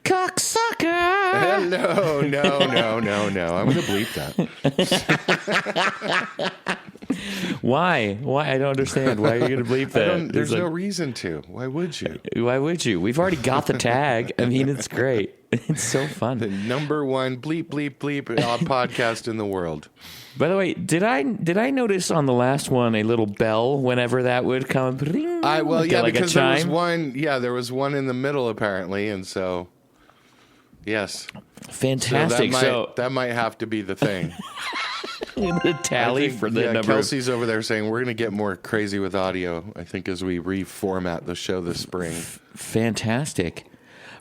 Cocksucker. No. I'm going to bleep that. Why? I don't understand. Why are you going to bleep that? There's no reason to. Why would you? Why would you? We've already got the tag. I mean, it's great. It's so fun. The number one bleep podcast in the world. By the way, did I notice on the last one a little bell whenever that would come? Because there was one. Yeah, there was one in the middle apparently, and so yes, fantastic. So that might have to be the thing. The tally for the number. Kelsey's over there saying we're going to get more crazy with audio. I think as we reformat the show this spring. Fantastic.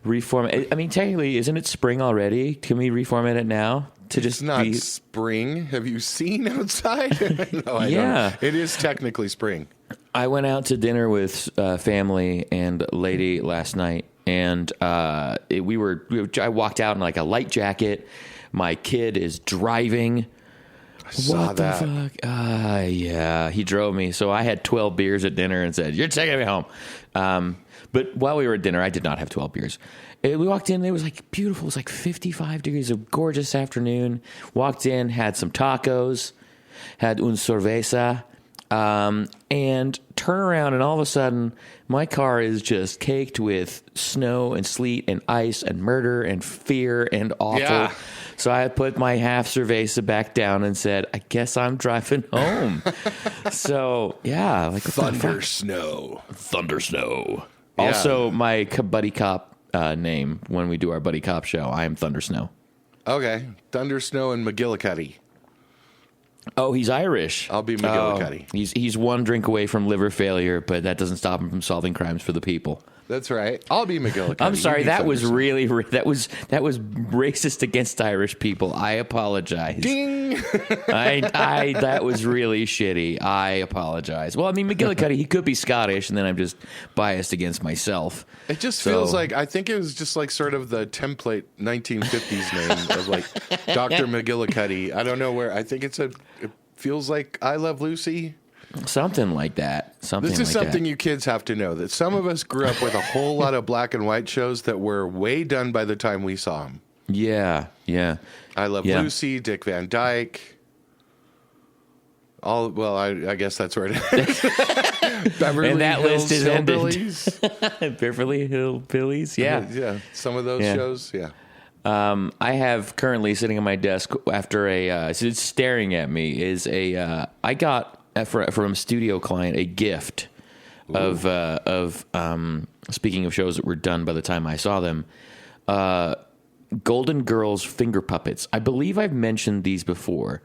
Reformat. I mean, technically, isn't it spring already? Can we reformat it now? It's not spring. Have you seen outside? No, I don't. It is technically spring. I went out to dinner with family and lady last night, and I walked out in like a light jacket. My kid is driving. I saw that. What the fuck? Yeah, he drove me. So I had 12 beers at dinner and said, "You're taking me home." But while we were at dinner, I did not have 12 beers. We walked in, it was like beautiful. It was like 55 degrees, a gorgeous afternoon. Walked in, had some tacos, had un cerveza, and turn around, and all of a sudden, my car is just caked with snow and sleet and ice and murder and fear and awful. Yeah. So I put my half cerveza back down and said, I guess I'm driving home. So, yeah. Like, Thunder snow. Yeah. Also, my buddy cop name when we do our buddy cop show, I am Thunder Snow. Okay. Thunder Snow and McGillicuddy. Oh, he's Irish. I'll be McGillicuddy. He's one drink away from liver failure, but that doesn't stop him from solving crimes for the people. That's right. I'll be McGillicuddy. I'm sorry, that was really that was racist against Irish people. I apologize. Ding. I that was really shitty. I apologize. Well, I mean, McGillicuddy, he could be Scottish, and then I'm just biased against myself. It just feels like, I think it was just like sort of the template 1950s name of like Dr. McGillicuddy. I don't know where. I think it feels like I Love Lucy. Something like that. This is something you kids have to know, that some of us grew up with a whole lot of black and white shows that were way done by the time we saw them. Yeah. I Love Lucy, Dick Van Dyke. I guess that's where it is. Beverly and that Hills list is Hillbillies. ended. Beverly Hillbillies, yeah. Yeah, some of those shows, yeah. I have currently sitting on my desk after it's staring at me is I got from a studio client a gift of speaking of shows that were done by the time I saw them, Golden Girls finger puppets. I believe I've mentioned these before.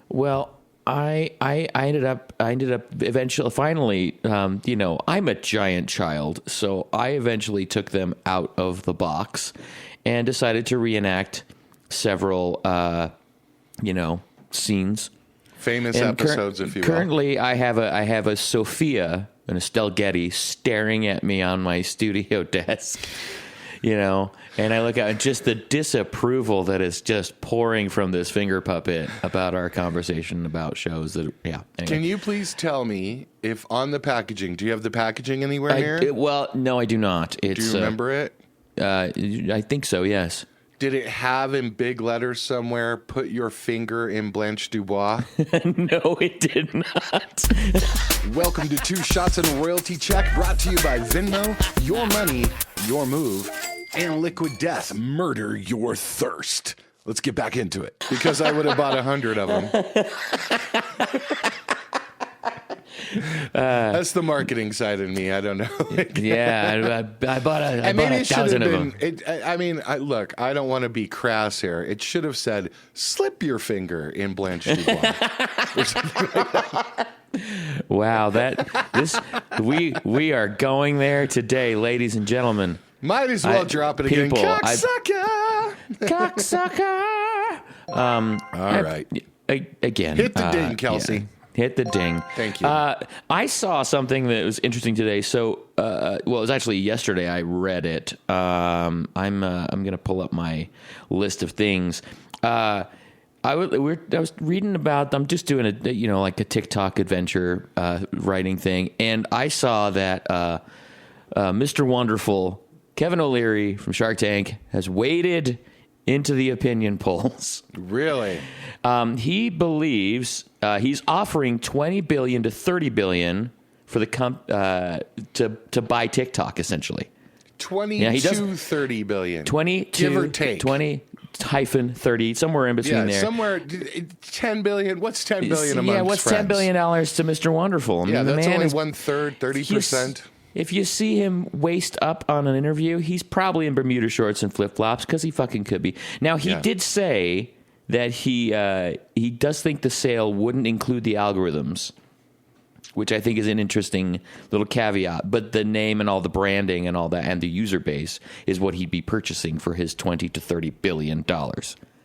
Well, I ended up eventually finally I'm a giant child, so I eventually took them out of the box and decided to reenact several scenes. Famous episodes, if you will. Currently, I have a Sophia and Estelle Getty staring at me on my studio desk, and I look out and just the disapproval that is just pouring from this finger puppet about our conversation about shows that, Anyway. Can you please tell me if on the packaging, do you have the packaging anywhere here? Well, no, I do not. Do you remember it? I think so, yes. Did it have in big letters somewhere, put your finger in Blanche Dubois? No, it did not. Welcome to 2 Shots and a Royalty Check, brought to you by Venmo, Your Money, Your Move, and Liquid Death, Murder Your Thirst. Let's get back into it, because I would have bought 100 of them. That's the marketing side of me. I don't know. Yeah, I bought 1,000 of them. Look, I don't want to be crass here. It should have said, slip your finger in Blanche Dubois. Or something like that. Wow, we are going there today, ladies and gentlemen. Might as well drop it again. Cocksucker! Cocksucker! All right. Again. Hit the ding, Kelsey. Yeah. Hit the ding. Thank you. I saw something that was interesting today. So, it was actually yesterday. I read it. I'm going to pull up my list of things. I was reading about. I'm just doing like a TikTok adventure writing thing, and I saw that Mr. Wonderful Kevin O'Leary from Shark Tank has waded into the opinion polls. Really? He believes he's offering $20 billion to $30 billion for the to buy TikTok, essentially. 30 billion. 20 give or take 20-30, somewhere in between there. Somewhere 10 billion. What's 10 billion amongst what's friends? $10 billion to Mr. Wonderful? I mean, the that's man only is 1/3, 30%. If you see him waist up on an interview, he's probably in Bermuda shorts and flip flops because he fucking could be. Now he did say that he does think the sale wouldn't include the algorithms, which I think is an interesting little caveat. But the name and all the branding and all that and the user base is what he'd be purchasing for his $20 to $30 billion.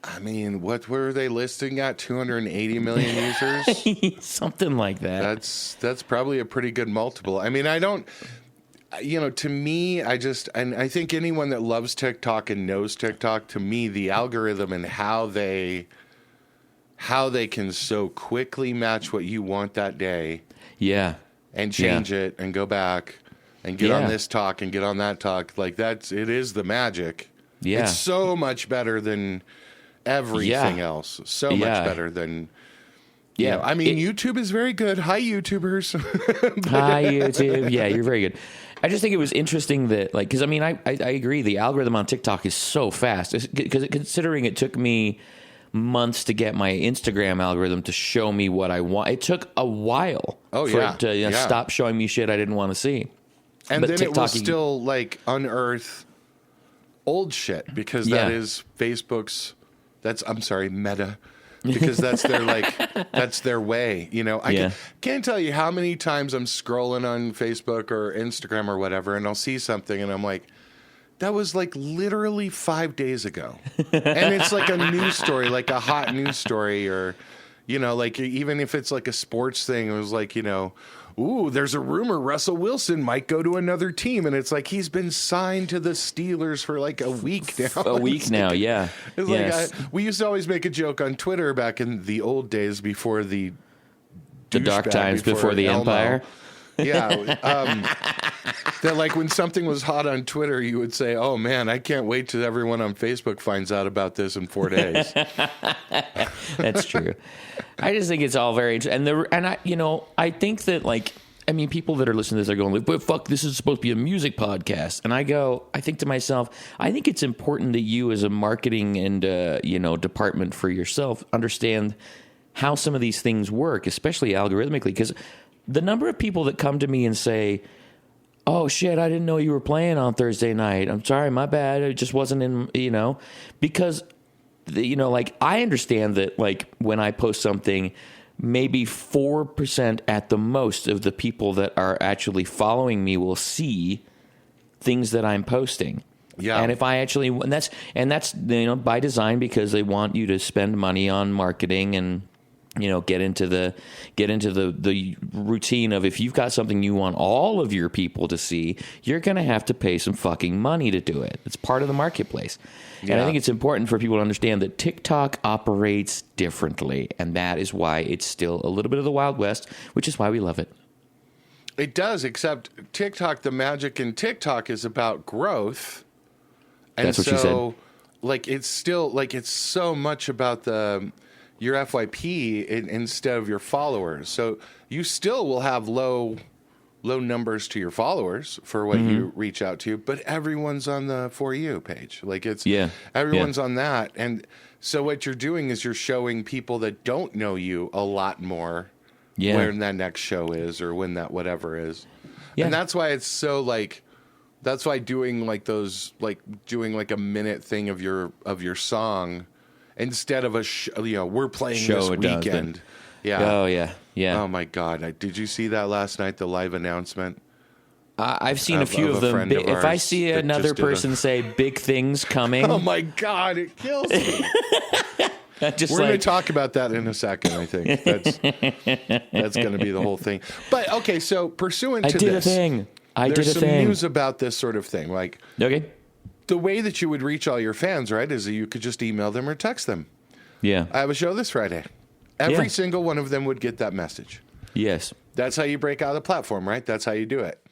I mean, what were they listing at? 280 million users? Something like that. That's probably a pretty good multiple. I mean, I don't, to me, and I think anyone that loves TikTok and knows TikTok, to me, the algorithm and how they can so quickly match what you want that day. Yeah. And change it and go back and get on this talk and get on that talk. Like it is the magic. Yeah. It's so much better than everything else. So much better than, I mean, YouTube is very good. Hi, YouTubers. Hi, YouTube. Yeah, you're very good. I just think it was interesting that, because I mean, I agree. The algorithm on TikTok is so fast because considering it took me months to get my Instagram algorithm to show me what I want. It took a while for it to stop showing me shit I didn't want to see. And then TikTok, it will still unearth old shit because that is Facebook's. Meta. Because that's their that's their way. I can't tell you how many times I'm scrolling on Facebook or Instagram or whatever, and I'll see something and I'm like, that was literally 5 days ago. And it's like a news story, like a hot news story, or, even if it's like a sports thing, it was like, ooh, there's a rumor Russell Wilson might go to another team. And it's like he's been signed to the Steelers for a week now. A week now, yeah. It's we used to always make a joke on Twitter back in the old days before the dark times before the Empire. Yeah. That when something was hot on Twitter, you would say, oh, man, I can't wait till everyone on Facebook finds out about this in 4 days. That's true. I just think it's all very interesting. I think that, people that are listening to this are going, but fuck, this is supposed to be a music podcast. And I think to myself, I think it's important that you as a marketing and, department for yourself understand how some of these things work, especially algorithmically, because the number of people that come to me and say, oh, shit, I didn't know you were playing on Thursday night. I'm sorry, my bad. It just wasn't in, because, I understand that, when I post something, maybe 4% at the most of the people that are actually following me will see things that I'm posting. Yeah. And if I actually, and that's by design, because they want you to spend money on marketing and, get into the routine of, if you've got something you want all of your people to see, you're going to have to pay some fucking money to do it. It's part of the marketplace. Yeah. And I think it's important for people to understand that TikTok operates differently, and that is why it's still a little bit of the Wild West, which is why we love it. It does, except TikTok, the magic in TikTok is about growth. And that's what she said. It's still, it's so much about your FYP instead of your followers. So you still will have low numbers to your followers for what you reach out to, but everyone's on the For You page. Everyone's on that. And so what you're doing is you're showing people that don't know you a lot more when that next show is or when that whatever is. Yeah. And that's why it's so that's why doing doing a minute thing of your song instead of we're playing show this weekend. Yeah. Oh, yeah. Yeah. Oh, my God. Did you see that last night, the live announcement? I've seen a few of them. If I see another person say big things coming. Oh, my God. It kills me. We're going to talk about that in a second, I think. That's going to be the whole thing. But, okay, so pursuant to this. There's some news about this sort of thing. Okay. The way that you would reach all your fans, right, is that you could just email them or text them. Yeah. I have a show this Friday. Every single one of them would get that message. Yes. That's how you break out of the platform, right? That's how you do it.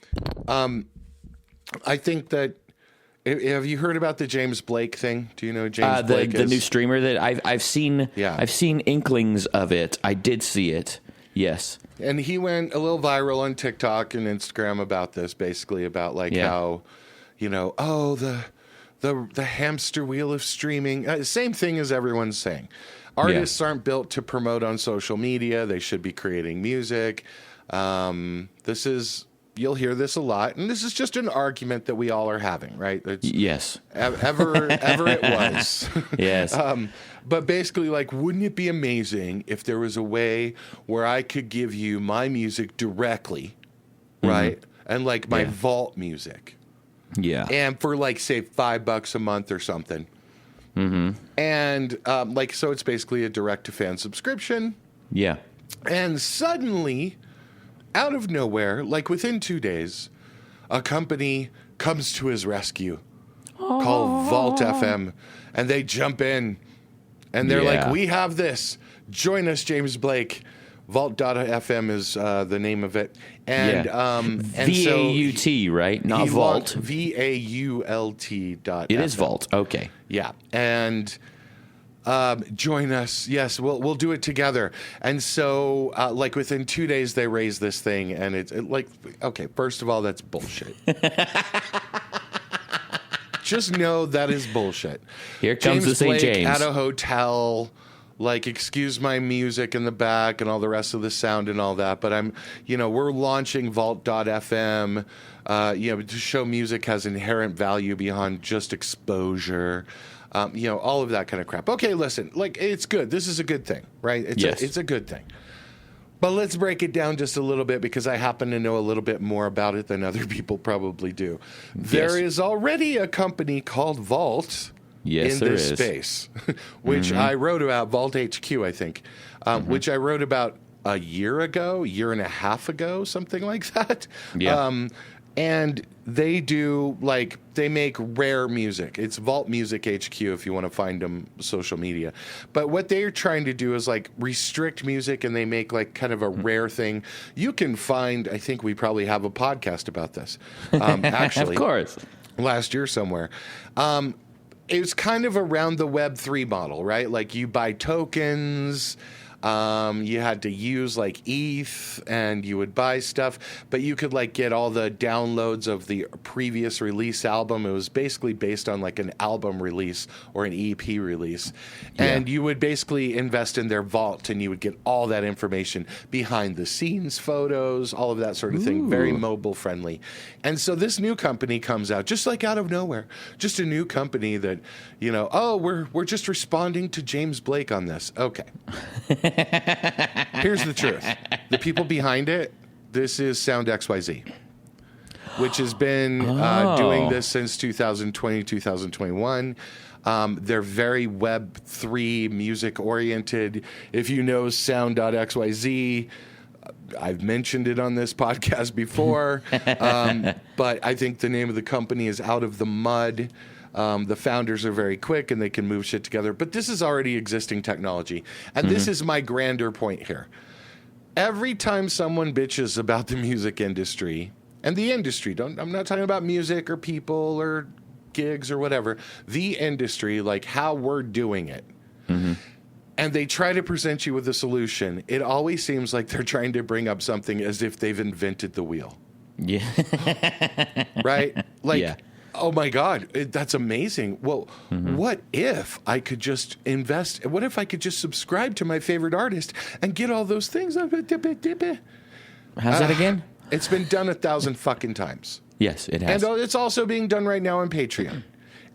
I think that Have you heard about the James Blake thing? Do you know who James Blake the is? new streamer that I've seen? Yeah. I've seen inklings of it. I did see it. Yes. And he went a little viral on TikTok and Instagram about this, basically about like how, the hamster wheel of streaming. Same thing as everyone's saying. Artists aren't built to promote on social media. They should be creating music. You'll hear this a lot, and this is just an argument that we all are having, right? Yes. Ever it was. Yes. But basically, like, wouldn't it be amazing if there was a way where I could give you my music directly, right? And like my vault music. Yeah. And for like, say, $5 a month or something. And so it's basically a direct-to-fan subscription. Yeah. And suddenly, out of nowhere, like within 2 days, a company comes to his rescue called Vault FM. And they jump in. And they're like, we have this. Join us, James Blake. Vault.fm is the name of it. And VAUT, right? Not Vault. VAULT. It is Vault. Okay. Yeah. And join us. Yes, we'll do it together. And so, like, within 2 days, they raise this thing. And it's okay, first of all, that's bullshit. Just know that is bullshit. Here comes the St. James. At a hotel, like, excuse my music in the back and all the rest of the sound and all that. But we're launching Vault.fm, to show music has inherent value beyond just exposure. All of that kind of crap. Okay, listen, like, it's good. This is a good thing, right? It's a good thing. But let's break it down just a little bit because I happen to know a little bit more about it than other people probably do. There is already a company called Vault in this space, which I wrote about, Vault HQ, I think, which I wrote about a year and a half ago, something like that. Yeah. And they they make rare music. It's Vault Music HQ if you want to find them social media. But what they're trying to do is like restrict music, and they make like kind of a rare thing. You can find, I think we probably have a podcast about this. Actually, of course, last year somewhere. It was kind of around the Web3 model, right? Like you buy tokens. You had to use like ETH and you would buy stuff, but you could like get all the downloads of the previous release album. It was basically based on like an album release or an EP release. And you would basically invest in their vault and you would get all that information, behind the scenes photos, all of that sort of thing. Very mobile friendly. And so this new company comes out just like out of nowhere, just a new company that, we're just responding to James Blake on this. Okay. Here's the truth. The people behind it, this is Sound XYZ, which has been doing this since 2020, 2021. They're very Web3 music oriented. If you know Sound.xyz, I've mentioned it on this podcast before, but I think the name of the company is Out of the Mud. The founders are very quick and they can move shit together. But this is already existing technology. And this is my grander point here. Every time someone bitches about the music industry, and the industry, I'm not talking about music or people or gigs or whatever, the industry, like how we're doing it. And they try to present you with a solution. It always seems like they're trying to bring up something as if they've invented the wheel. Yeah. Right? Like, oh my God, that's amazing. Well, what if I could just invest? What if I could just subscribe to my favorite artist and get all those things? How's that again? It's been done 1,000 fucking times. Yes, it has. And it's also being done right now on Patreon.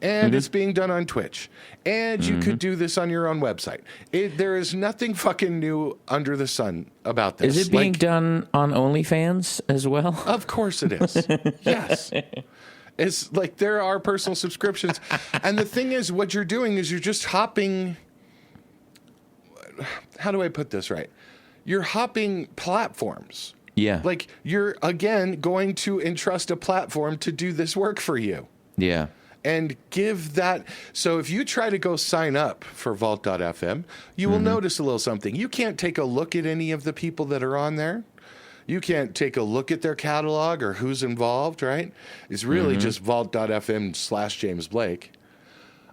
And it's being done on Twitch. And you could do this on your own website. There is nothing fucking new under the sun about this. Is it being done on OnlyFans as well? Of course it is. Yes. It's like there are personal subscriptions. And the thing is, what you're doing is you're just hopping. How do I put this right? You're hopping platforms. Yeah. Like you're, again, going to entrust a platform to do this work for you. Yeah. And give that. So if you try to go sign up for Vault.fm, you will notice a little something. You can't take a look at any of the people that are on there. You can't take a look at their catalog or who's involved, right? It's really just vault.fm/James Blake.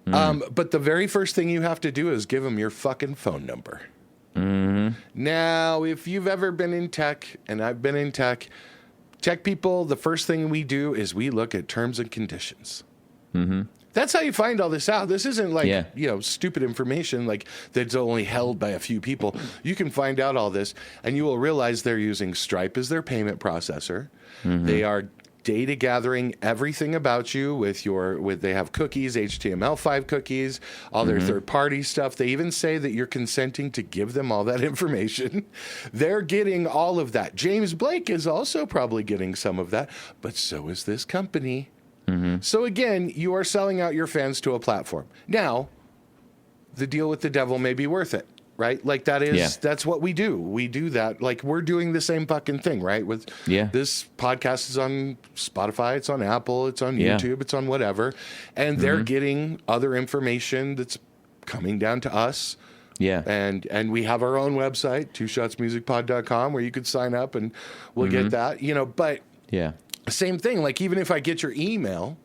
But the very first thing you have to do is give them your fucking phone number. Now, if you've ever been in tech, and I've been in tech people, the first thing we do is we look at terms and conditions. That's how you find all this out. This isn't like, stupid information like that's only held by a few people. You can find out all this, and you will realize they're using Stripe as their payment processor. They are data gathering everything about you they have cookies, HTML5 cookies, all their third-party stuff. They even say that you're consenting to give them all that information. They're getting all of that. James Blake is also probably getting some of that, but so is this company. So again, you are selling out your fans to a platform. Now, the deal with the devil may be worth it, right? Like that's what we do. We do that. Like we're doing the same fucking thing, right? This podcast is on Spotify, it's on Apple, it's on YouTube, it's on whatever. And they're getting other information that's coming down to us. Yeah. And we have our own website, 2ShotsMusicPod.com, where you could sign up and we'll get that, but same thing. Like even if I get your email,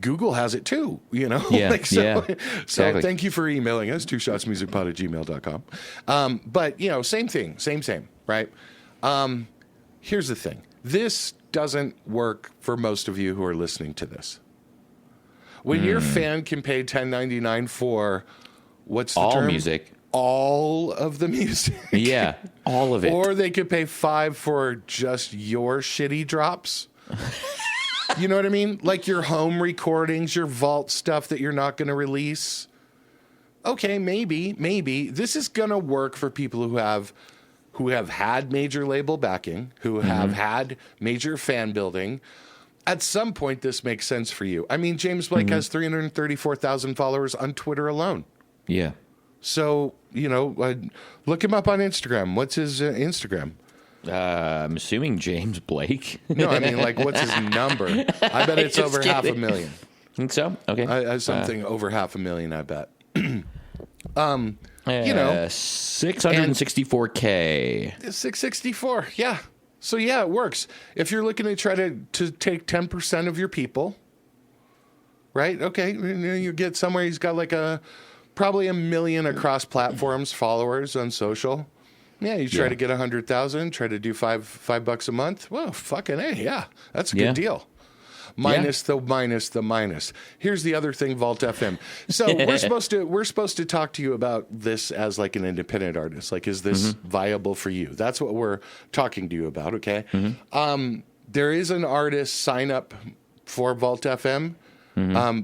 Google has it too, Yeah. So Exactly. thank you for emailing us, 2shotsmusicpod@gmail.com. But same thing, same, right? Here's the thing. This doesn't work for most of you who are listening to this. When your fan can pay $10.99 for what's the all term? music. All of the music. Yeah, all of it. Or they could pay $5 for just your shitty drops. You know what I mean? Like your home recordings, your vault stuff that you're not going to release. Okay, maybe. This is going to work for people who have had major label backing, who have had major fan building. At some point, this makes sense for you. I mean, James Blake has 334,000 followers on Twitter alone. Yeah. So, look him up on Instagram. What's his Instagram? I'm assuming James Blake. No, I mean, like, what's his number? I bet it's over 500,000. Think so? Okay. Something over 500,000, I bet. 664K. 664, yeah. So, yeah, it works. If you're looking to try to take 10% of your people, right? Okay, you get somewhere, he's got like probably 1 million across platforms, followers on social. Yeah, you try to get 100,000, try to do $5 a month. Well, fucking A, yeah, that's a good deal. Minus the minus. Here's the other thing, Vault FM. So we're supposed to talk to you about this as like an independent artist. Like, is this viable for you? That's what we're talking to you about. Okay. There is an artist sign up for Vault FM.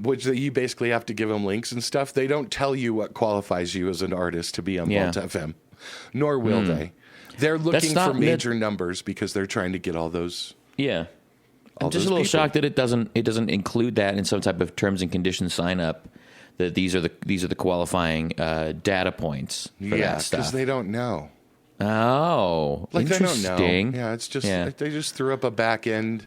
Which you basically have to give them links and stuff. They don't tell you what qualifies you as an artist to be on Vault FM, nor will they. They're looking for major numbers because they're trying to get all those. Yeah, I'm just a little shocked that it doesn't include that in some type of terms and conditions sign up. That these are the qualifying data points for that stuff. Because they don't know. Oh, like interesting. They don't know. Yeah, it's just they just threw up a back end.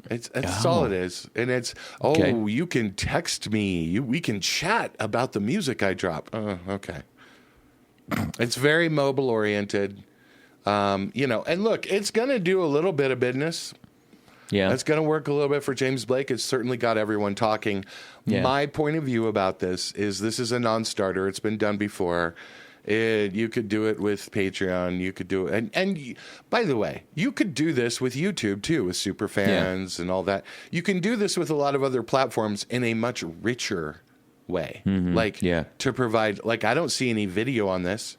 That's all it is. And it's, you can text me. We can chat about the music I drop. Okay. It's very mobile oriented. And look, it's going to do a little bit of business. Yeah. It's going to work a little bit for James Blake. It's certainly got everyone talking. Yeah. My point of view about this is a non-starter. It's been done before. You could do it with Patreon. You could do it. And by the way, you could do this with YouTube too, with super fans and all that. You can do this with a lot of other platforms in a much richer way. To provide, like, I don't see any video on this.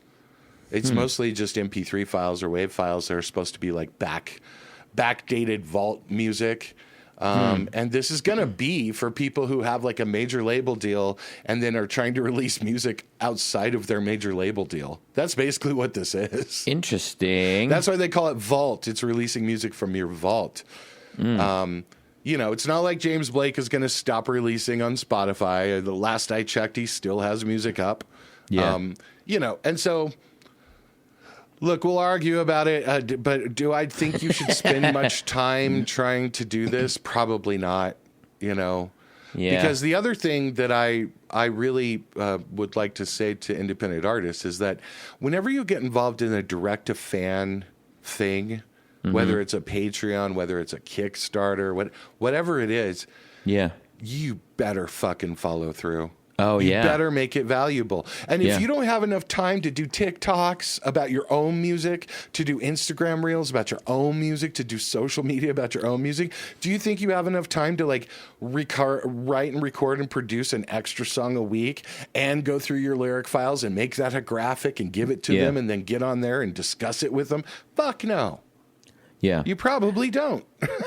It's mostly just MP3 files or WAV files that are supposed to be like backdated vault music. And this is going to be for people who have like a major label deal and then are trying to release music outside of their major label deal. That's basically what this is. Interesting. That's why they call it vault. It's releasing music from your vault. It's not like James Blake is going to stop releasing on Spotify. The last I checked, he still has music up. Yeah. And so... Look, we'll argue about it, but do I think you should spend much time trying to do this? Probably not, Yeah. Because the other thing that I really would like to say to independent artists is that whenever you get involved in a direct-to-fan thing, whether it's a Patreon, whether it's a Kickstarter, whatever it is, you better fucking follow through. Oh, you better make it valuable. And if you don't have enough time to do TikToks about your own music, to do Instagram reels about your own music, to do social media about your own music, do you think you have enough time to like write and record and produce an extra song a week and go through your lyric files and make that a graphic and give it to them and then get on there and discuss it with them? Fuck no. Yeah. You probably don't.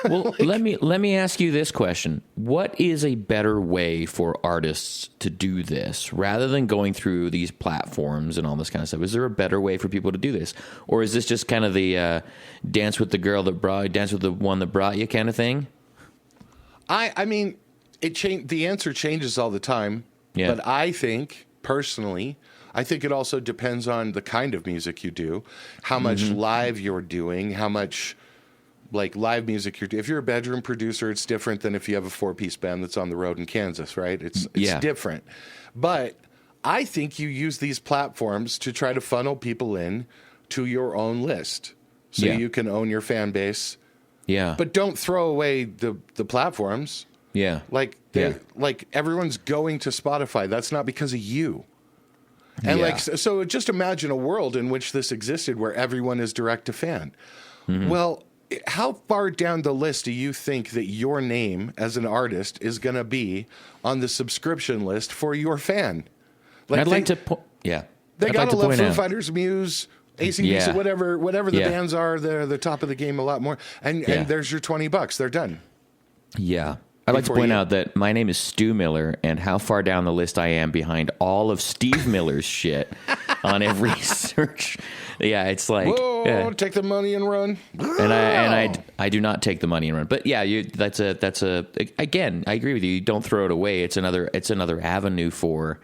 Well, let me ask you this question. What is a better way for artists to do this rather than going through these platforms and all this kind of stuff? Is there a better way for people to do this? Or is this just kind of the dance with the one that brought you kind of thing? I mean, the answer changes all the time. Yeah. But I think, personally, it also depends on the kind of music you do, how much live you're doing, how much like live music you're doing. If you're a bedroom producer, it's different than if you have a 4-piece band that's on the road in Kansas, right? It's different. But I think you use these platforms to try to funnel people in to your own list so you can own your fan base. Yeah. But don't throw away the platforms. Yeah. Like everyone's going to Spotify. That's not because of you. And so just imagine a world in which this existed where everyone is direct to fan. Well, how far down the list do you think that your name as an artist is going to be on the subscription list for your fan? They got to love Foo Fighters, Muse, AC/DC, whatever the bands are. They're the top of the game a lot more. And there's your $20. They're done. Yeah. I'd like to point out that my name is Stu Miller, and how far down the list I am behind all of Steve Miller's shit on every search. Yeah, it's like, whoa, take the money and run. And I do not take the money and run. But yeah, again, I agree with you. You don't throw it away. It's another avenue for,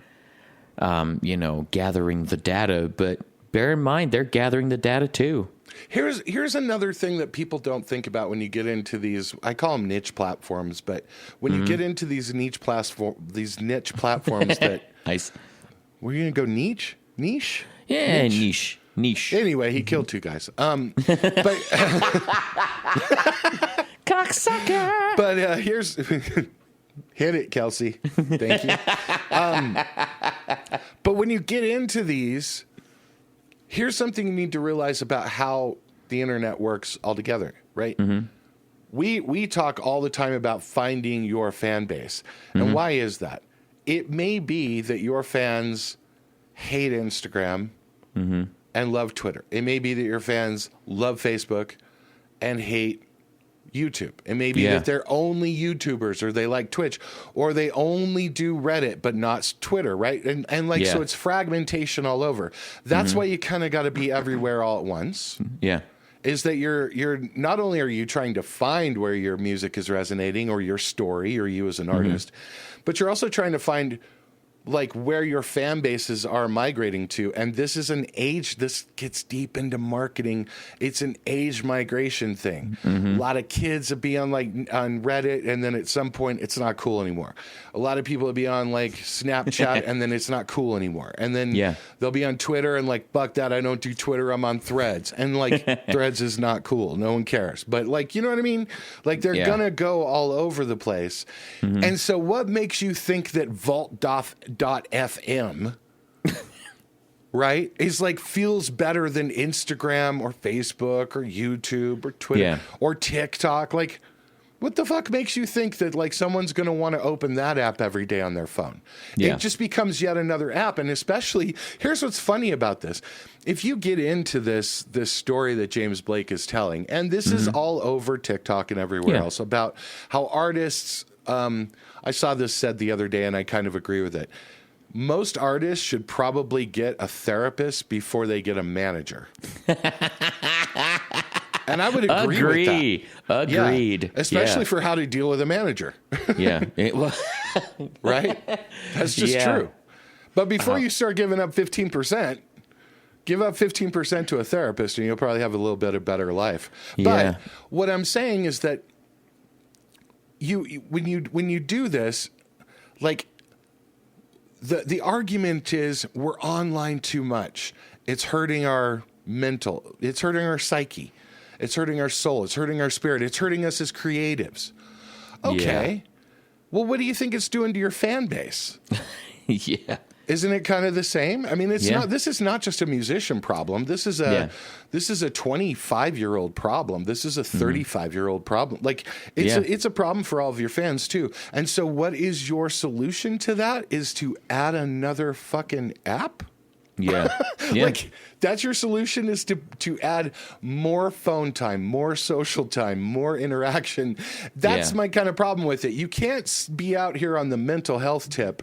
gathering the data. But bear in mind, they're gathering the data too. Here's another thing that people don't think about when you get into these. I call them niche platforms, but when you get into these niche platforms, that nice. We're gonna go niche. Yeah, niche. Anyway, he killed 2 guys. But cocksucker. But here's hit it, Kelsey. Thank you. But when you get into these. Here's something you need to realize about how the internet works altogether, right? We talk all the time about finding your fan base. And why is that? It may be that your fans hate Instagram and love Twitter. It may be that your fans love Facebook and hate YouTube. It may be that they're only YouTubers, or they like Twitch, or they only do Reddit but not Twitter, right? So it's fragmentation all over. That's why you kind of got to be everywhere all at once. Yeah. Is that you're not only are you trying to find where your music is resonating or your story or you as an artist, but you're also trying to find like where your fan bases are migrating to. And this is this gets deep into marketing. It's an age migration thing. A lot of kids will be on Reddit, and then at some point it's not cool anymore. A lot of people will be on like Snapchat and then it's not cool anymore. And then they'll be on Twitter and like, fuck that, I don't do Twitter, I'm on Threads. And like Threads is not cool. No one cares. But like, you know what I mean? Like they're gonna go all over the place. And so what makes you think that Vault.fm right, is like feels better than Instagram or Facebook or YouTube or Twitter or TikTok? Like, what the fuck makes you think that like someone's going to want to open that app every day on their phone? It just becomes yet another app. And especially, here's what's funny about this. If you get into this story that James Blake is telling, and this is all over TikTok and everywhere else, about how artists, I saw this said the other day and I kind of agree with it. Most artists should probably get a therapist before they get a manager. And I would agree with that. Agreed. Yeah, especially for how to deal with a manager. Right? That's just true. But before you start giving up 15%, give up 15% to a therapist and you'll probably have a little bit of better life. But what I'm saying is that when you do this, like the argument is we're online too much. It's hurting our mental. It's hurting our psyche. It's hurting our soul. It's hurting our spirit. It's hurting us as creatives. Okay. Yeah. Well, what do you think it's doing to your fan base? Yeah. Isn't it kind of the same? I mean, it's Yeah. not. This is not just a musician problem. This is a 25-year-old problem. This is a 35-year-old problem. Like it's a problem for all of your fans too. And so, what is your solution to that? Is to add another fucking app? Yeah. Yeah. Like that's your solution, is to add more phone time, more social time, more interaction. That's my kind of problem with it. You can't be out here on the mental health tip.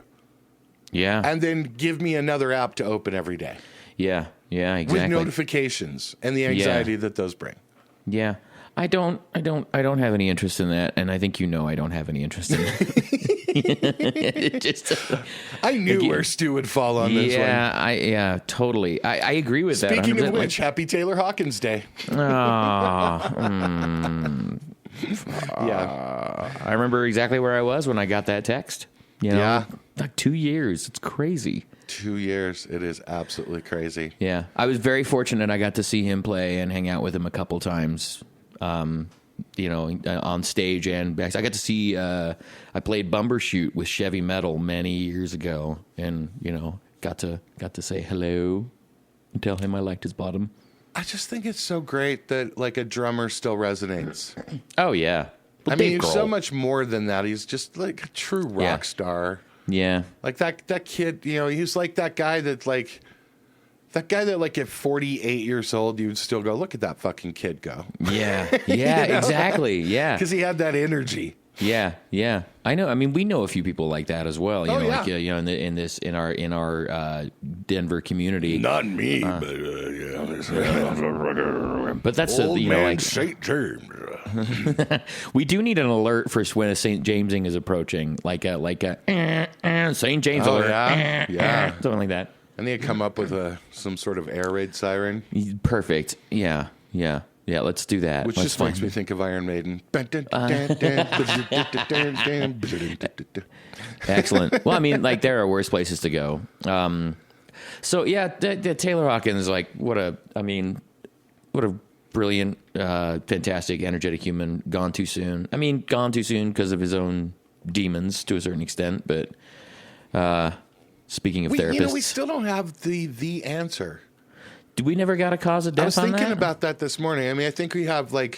Yeah. And then give me another app to open every day. Yeah. Yeah, exactly. With notifications and the anxiety that those bring. Yeah. I don't have any interest in that, and I think I don't have any interest in that. I knew where Stu would fall on this one. Yeah, totally. I agree with that. Speaking of which, happy Taylor Hawkins Day. Yeah. I remember exactly where I was when I got that text. You know? Yeah. Like 2 years. It's crazy. 2 years. It is absolutely crazy. Yeah. I was very fortunate. I got to see him play and hang out with him a couple times, on stage and back. I got to see, I played Bumbershoot with Chevy Metal many years ago, and, got to say hello and tell him I liked his bottom. I just think it's so great that like a drummer still resonates. Oh, yeah. I mean, he's so much more than that. He's just like a true rock star. Yeah. Like that kid, he's like that guy that at 48 years old, you'd still go, look at that fucking kid go. Yeah. Yeah, exactly. Yeah. Because he had that energy. Yeah, yeah, I know. I mean, we know a few people like that as well. Yeah. In our Denver community. Not me, but But that's old man like St. James. We do need an alert for when a St. Jamesing is approaching, like a St. James alert. Yeah, something like that. I need to come up with some sort of air raid siren. Perfect. Yeah. Let's do that. Which just makes me think of Iron Maiden. Excellent. Well, I mean, like there are worse places to go. So yeah, Taylor Hawkins, like what a brilliant, fantastic, energetic human. Gone too soon. I mean, gone too soon because of his own demons to a certain extent. But speaking of therapists, we still don't have the answer. We never got a cause of death. I was thinking about that this morning. I mean, I think we have I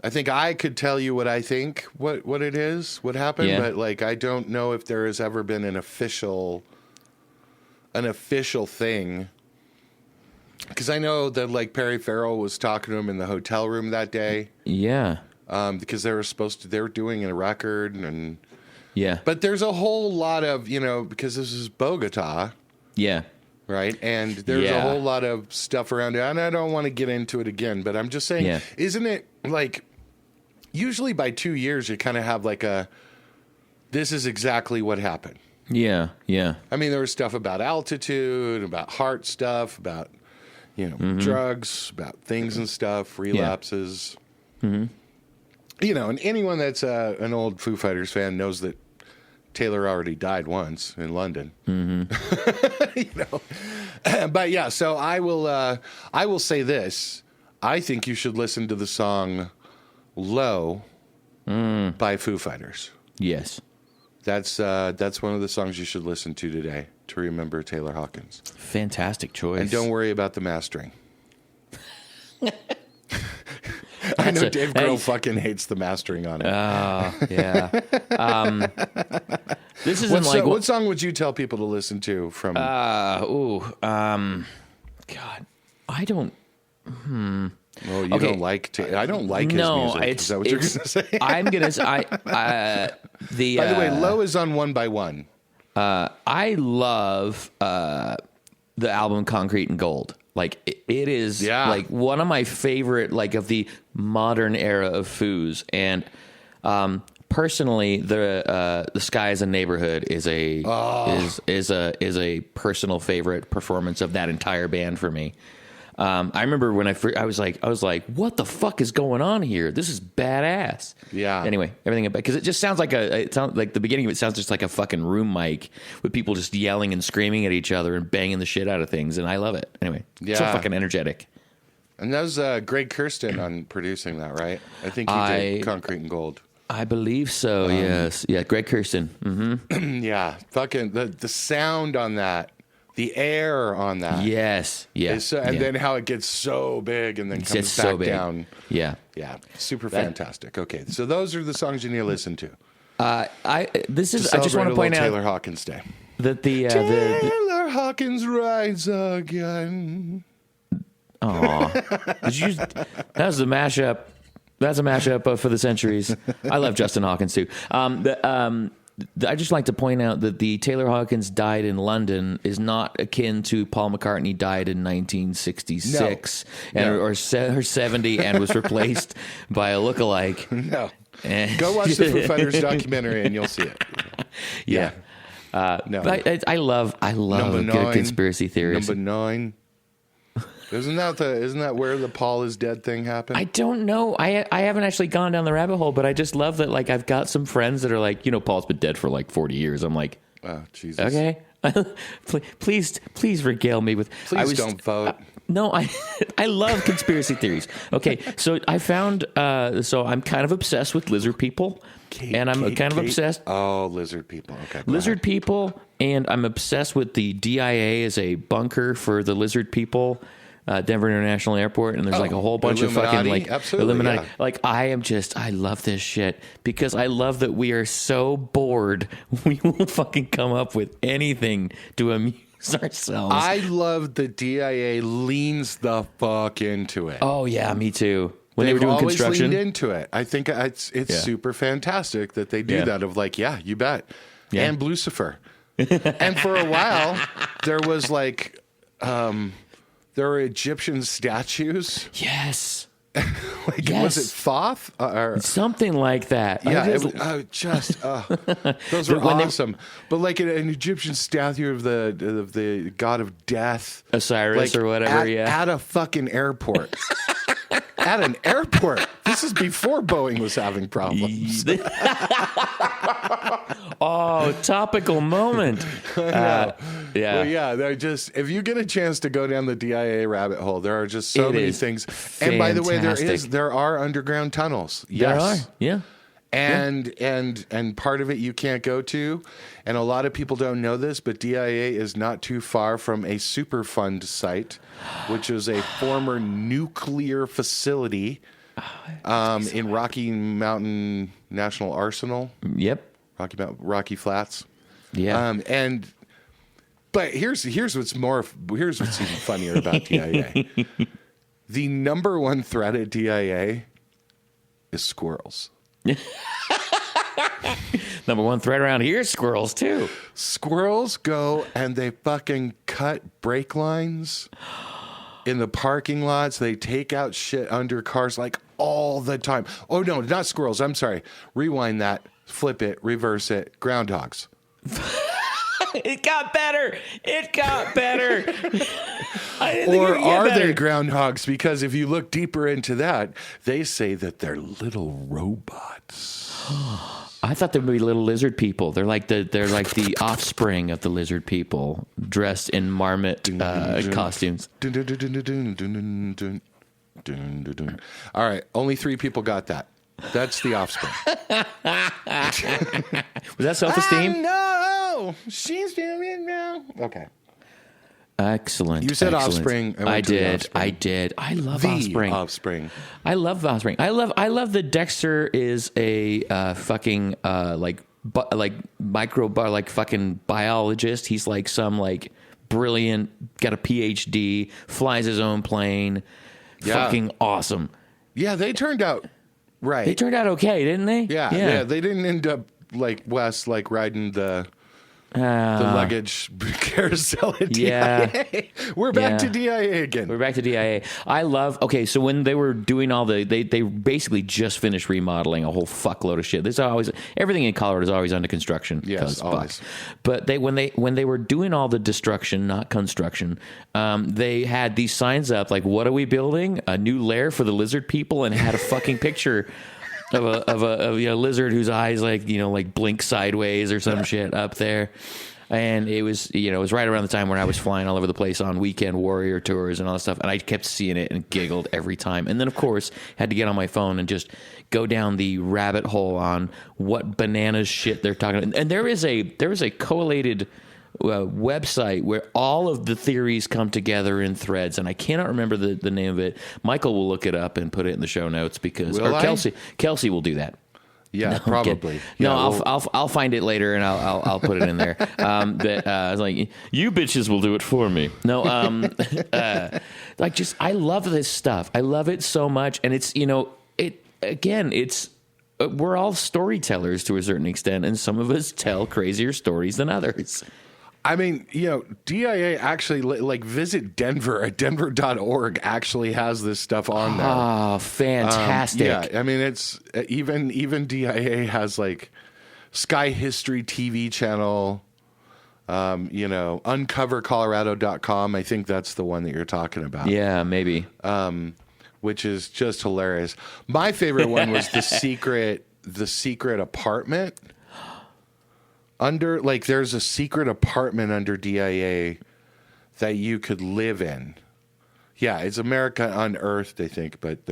think I could tell you what I think, what it is, what happened, but like I don't know if there has ever been an official thing. Because I know that like Perry Farrell was talking to him in the hotel room that day. Yeah. Because they were doing a record and but there's a whole lot of, because this is Bogota. Yeah. Right. And there's a whole lot of stuff around it. And I don't want to get into it again, but I'm just saying, isn't it like usually by 2 years, you kind of have like this is exactly what happened. Yeah. Yeah. I mean, there was stuff about altitude, about heart stuff, about, drugs, about things and stuff, relapses. Mm-hmm. And anyone that's an old Foo Fighters fan knows that Taylor already died once in London. Mm-hmm. But yeah, so I will say this. I think you should listen to the song Low by Foo Fighters. Yes. That's one of the songs you should listen to today to remember Taylor Hawkins. Fantastic choice. And don't worry about the mastering. I know Dave Grohl fucking hates the mastering on it. Yeah. This isn't what song would you tell people to listen to from? God, I don't. Well, you don't like. I don't like his music. Is that what you're going to say? I'm going to. By the way, Low is on One by One. I love the album Concrete and Gold. Like it is like one of my favorite, like of the modern era of Foos. And personally, the Sky is a Neighborhood is a personal favorite performance of that entire band for me. I remember when I was like, what the fuck is going on here? This is badass. Yeah. Anyway, everything because it just sounds like the beginning of it sounds just like a fucking room mic with people just yelling and screaming at each other and banging the shit out of things, and I love it. Anyway, so fucking energetic. And that was Greg Kirsten on producing that, right? I think he did Concrete and Gold. I believe so, yes. Yeah, Greg Kirsten. Mm-hmm. Yeah, fucking the sound on that, the air on that. Yes, yeah. And then how it gets so big and then comes back down. Yeah. Yeah, super fantastic. Okay, so those are the songs you need to listen to. I just want to point out Taylor Hawkins Day. That Taylor Hawkins rides again. Aw. That was a mashup. That's a mashup for the centuries. I love Justin Hawkins too. I just like to point out that the Taylor Hawkins died in London is not akin to Paul McCartney died in 1966 or 70 and was replaced by a lookalike. No. Go watch the Foo Fighters documentary and you'll see it. Yeah. No. I love good conspiracy theories. Number 9. Isn't that where the Paul is dead thing happened? I don't know. I haven't actually gone down the rabbit hole, but I just love that. Like, I've got some friends that are like, Paul's been dead for like 40 years. I'm like, oh, Jesus. Okay. please regale me with. Please don't vote. No, I love conspiracy theories. Okay, so I found. So I'm kind of obsessed with lizard people, and I'm kind of obsessed. Oh, lizard people. Okay, lizard people, and I'm obsessed with the DIA as a bunker for the lizard people. Denver International Airport, and there's like a whole bunch of fucking like Illuminati. Yeah. Like I love this shit because I love that we are so bored we will fucking come up with anything to amuse ourselves. I love the DIA leans the fuck into it. Oh yeah, me too. When they were doing construction, leaned into it. I think it's super fantastic that they do that. Of like, yeah, you bet. Yeah. And Lucifer, and for a while there was like. There were Egyptian statues. Yes. Was it Thoth? Or something like that. Yeah, those were awesome. But like an Egyptian statue of the god of death. Osiris or whatever, at a fucking airport. At an airport. This is before Boeing was having problems. Oh, topical moment. Yeah. Well, yeah, they're just, if you get a chance to go down the DIA rabbit hole, there are just so many things. Fantastic. And by the way, there are underground tunnels. Yes. There are, yeah. And part of it you can't go to, and a lot of people don't know this, but DIA is not too far from a Superfund site, which is a former nuclear facility in Rocky Mountain National Arsenal. Yep. Rocky Flats. Yeah. But here's what's even funnier about DIA. The number one threat at DIA is squirrels. Number one threat around here is squirrels too. Squirrels go and they fucking cut brake lines in the parking lots. They take out shit under cars like all the time. Oh no, not squirrels. I'm sorry. Rewind that. Flip it. Reverse it. Groundhogs. It got better. Or are they groundhogs? Because if you look deeper into that, they say that they're little robots. I thought they would be little lizard people. They're like the offspring of the lizard people, dressed in marmot costumes. All right, only 3 people got that. That's the offspring. Was that self-esteem? No, she's doing it now. Okay. Excellent. You said offspring. I did. I love offspring. Offspring. I love offspring. I love that Dexter is a fucking like fucking biologist. He's like some like brilliant, got a PhD, flies his own plane. Yeah. Fucking awesome. Yeah, they turned out right. They turned out okay, didn't they? Yeah. They didn't end up like Wes, like riding the luggage carousel at DIA. We're back to DIA again. We're back to DIA. I love, so when they were doing all they basically just finished remodeling a whole fuckload of shit. There's always, everything in Colorado is always under construction. Yes, always. But when they were doing all the destruction, not construction, they had these signs up like, what are we building? A new lair for the lizard people, and had a fucking picture of a lizard whose eyes like blink sideways or some shit up there. And it was, it was right around the time when I was flying all over the place on weekend warrior tours and all that stuff. And I kept seeing it and giggled every time. And then, of course, had to get on my phone and just go down the rabbit hole on what bananas shit they're talking about. And there is a collated website where all of the theories come together in threads. And I cannot remember the name of it. Michael will look it up and put it in the show notes because, Kelsey will do that. Yeah, no, probably. No, yeah, I'll find it later and I'll put it in there. I was like, you bitches will do it for me. No, I love this stuff. I love it so much, and it's we're all storytellers to a certain extent, and some of us tell crazier stories than others. I mean, DIA actually, like, visit Denver at denver.org actually has this stuff on there. Oh, fantastic. Yeah, I mean, it's even DIA has, like, Sky History TV channel, uncovercolorado.com. I think that's the one that you're talking about. Yeah, maybe. Which is just hilarious. My favorite one was the secret apartment. There's a secret apartment under DIA that you could live in. Yeah, it's America Unearthed, I think, but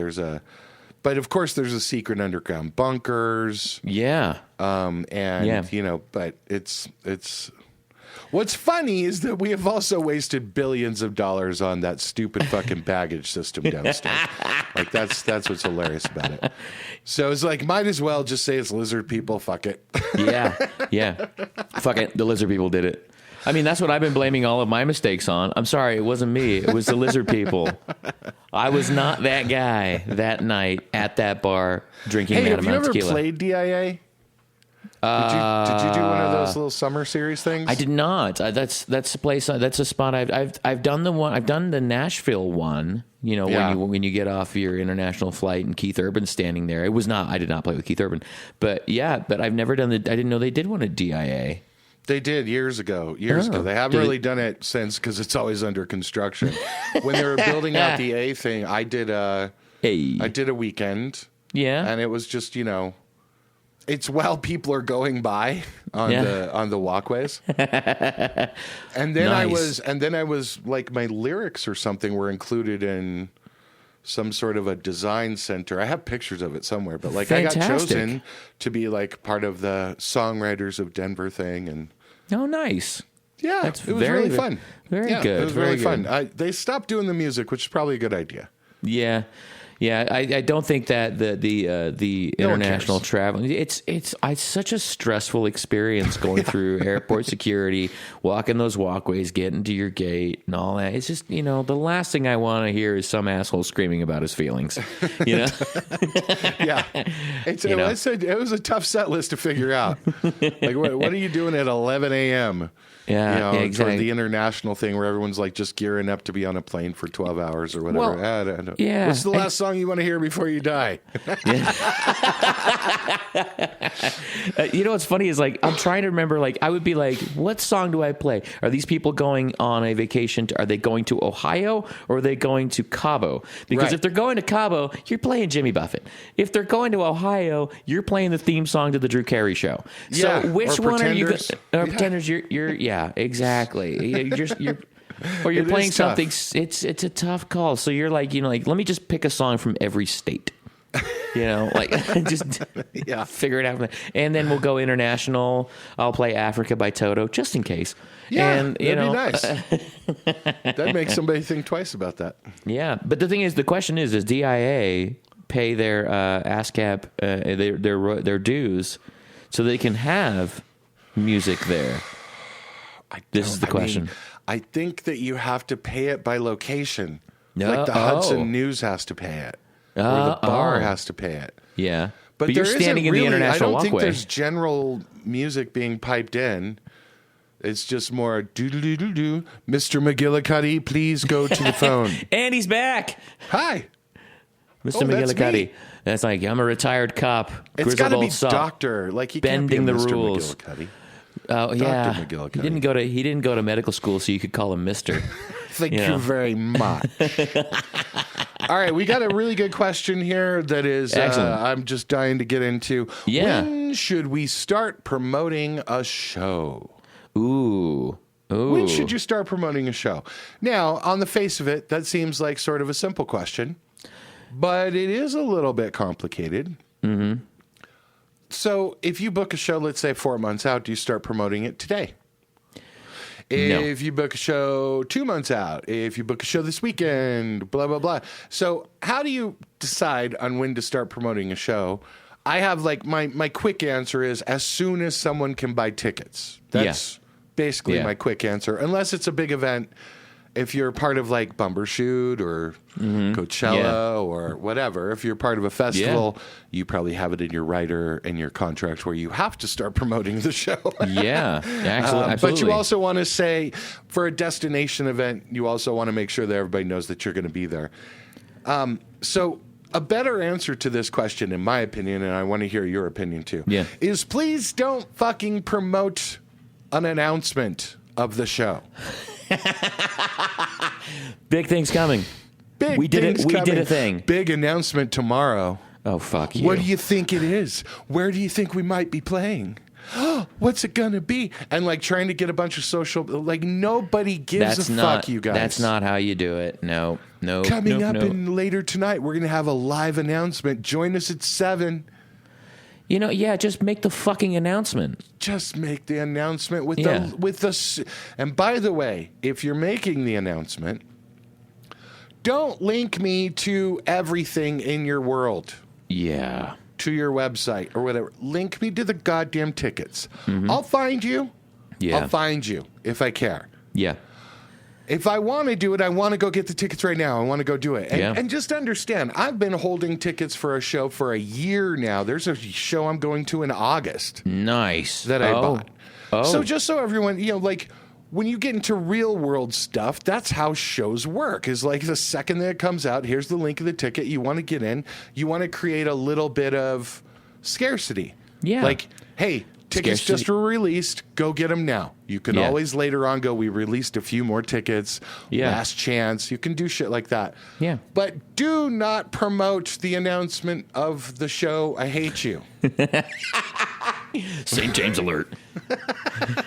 but of course there's a secret underground bunkers. Yeah. But it's what's funny is that we have also wasted billions of dollars on that stupid fucking baggage system downstairs. Like that's what's hilarious about it. So it's like, might as well just say it's lizard people. Fuck it. Yeah. Fuck it. The lizard people did it. I mean, that's what I've been blaming all of my mistakes on. I'm sorry, it wasn't me. It was the lizard people. I was not that guy that night at that bar drinking that amount of tequila. Have you ever played DIA? Did you do one of those little summer series things? I did not. That's a place. That's a spot. I've done the one. I've done the Nashville one. When you get off your international flight and Keith Urban's standing there. It was not. I did not play with Keith Urban, but yeah. But I've never done I didn't know they did one at DIA. They did years ago. They haven't really done it since because it's always under construction. When they were building out the A thing, I did a weekend. Yeah, and it was just it's while people are going by on the walkways. And then nice. I was like, my lyrics or something were included in some sort of a design center. I have pictures of it somewhere, but like fantastic. I got chosen to be like part of the Songwriters of Denver thing. And oh, nice. Yeah, it was really fun. Very good. It was really fun. They stopped doing the music, which is probably a good idea. Yeah. Yeah, I don't think that the international travel it's such a stressful experience going through airport security, walking those walkways, getting to your gate and all that. It's just the last thing I want to hear is some asshole screaming about his feelings. Yeah, it was a tough set list to figure out. Like what are you doing at 11 a.m.? Yeah, exactly. For the international thing where everyone's like just gearing up to be on a plane for 12 hours or whatever. Well, what's the last song you want to hear before you die? What's funny is like I'm trying to remember. Like I would be like, what song do I play? Are these people going on a vacation? Are they going to Ohio or are they going to Cabo? Because if they're going to Cabo, you're playing Jimmy Buffett. If they're going to Ohio, you're playing the theme song to the Drew Carey Show. So which one are you? Pretenders. You're exactly. You're playing something. It's a tough call. So you're like, let me just pick a song from every state. Just figure it out. And then we'll go international. I'll play Africa by Toto just in case. Yeah, and, that'd be nice. That makes somebody think twice about that. Yeah, but the thing is, the question is, does DIA pay their ASCAP, their dues, so they can have music there? This is the question. I think that you have to pay it by location. Like the Hudson News has to pay it. Or the bar has to pay it. Yeah. But you're standing in the international walkway. I don't think there's general music being piped in. It's just more doo-doo-doo-doo-doo. Mr. McGillicuddy, please go to the phone. And he's back. Hi. Mr. McGillicuddy. That's like, I'm a retired cop. It's got to be doctor. Like he bending can't be the Mr. rules. McGillicuddy. Oh yeah, he didn't go to medical school, so you could call him Mister. Thank you very much. All right, we got a really good question here that is I'm just dying to get into. Yeah. When should we start promoting a show? Ooh. When should you start promoting a show? Now, on the face of it, that seems like sort of a simple question, but it is a little bit complicated. Mm-hmm. So if you book a show, let's say 4 months out, do you start promoting it today? If you book a show 2 months out, if you book a show this weekend, blah, blah, blah. So how do you decide on when to start promoting a show? I have like my quick answer is as soon as someone can buy tickets. That's basically my quick answer, unless it's a big event. If you're part of like Bumbershoot or Coachella or whatever, if you're part of a festival, you probably have it in your rider and your contract where you have to start promoting the show. Absolutely. But you also want to say for a destination event, you also want to make sure that everybody knows that you're going to be there. So a better answer to this question, in my opinion, and I want to hear your opinion too, is please don't fucking promote an announcement of the show. Big things coming. We did a thing. Big announcement tomorrow. Oh, fuck you. What do you think it is? Where do you think we might be playing? What's it gonna be? And like trying to get a bunch of social, like nobody gives a fuck, you guys. That's not how you do it. No. Coming up in later tonight, we're gonna have a live announcement. Join us at 7. Just make the fucking announcement. Just make the announcement with the. And by the way, if you're making the announcement, don't link me to everything in your world. Yeah. To your website or whatever. Link me to the goddamn tickets. Mm-hmm. I'll find you. Yeah. I'll find you if I care. Yeah. If I want to do it, I want to go get the tickets right now. I want to go do it. And just understand, I've been holding tickets for a show for a year now. There's a show I'm going to in August. Nice. That I bought. So just so everyone, like when you get into real world stuff, that's how shows work. Is like the second that it comes out, here's the link of the ticket. You want to get in. You want to create a little bit of scarcity. Yeah. Like, hey, tickets just were released. Go get them now. You can always later on go, we released a few more tickets. Last chance. You can do shit like that. Yeah. But do not promote the announcement of the show. I hate you. St. James alert.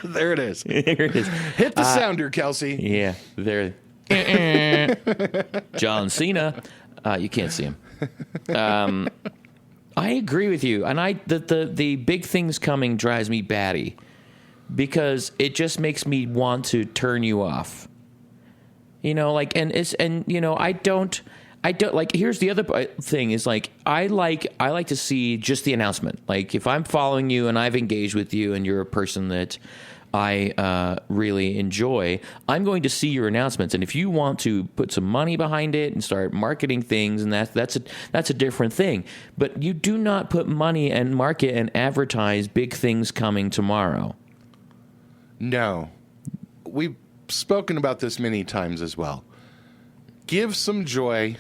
There it is. Here it is. Hit the sounder, Kelsey. Yeah. There. John Cena. You can't see him. I agree with you, and the big things coming drives me batty because it just makes me want to turn you off. I don't like. Here's the other thing: is like I like to see just the announcement. Like if I'm following you and I've engaged with you, and you're a person that I really enjoy, I'm going to see your announcements. And if you want to put some money behind it and start marketing things, and that's a different thing. But you do not put money and market and advertise big things coming tomorrow. No. We've spoken about this many times as well. Give some joy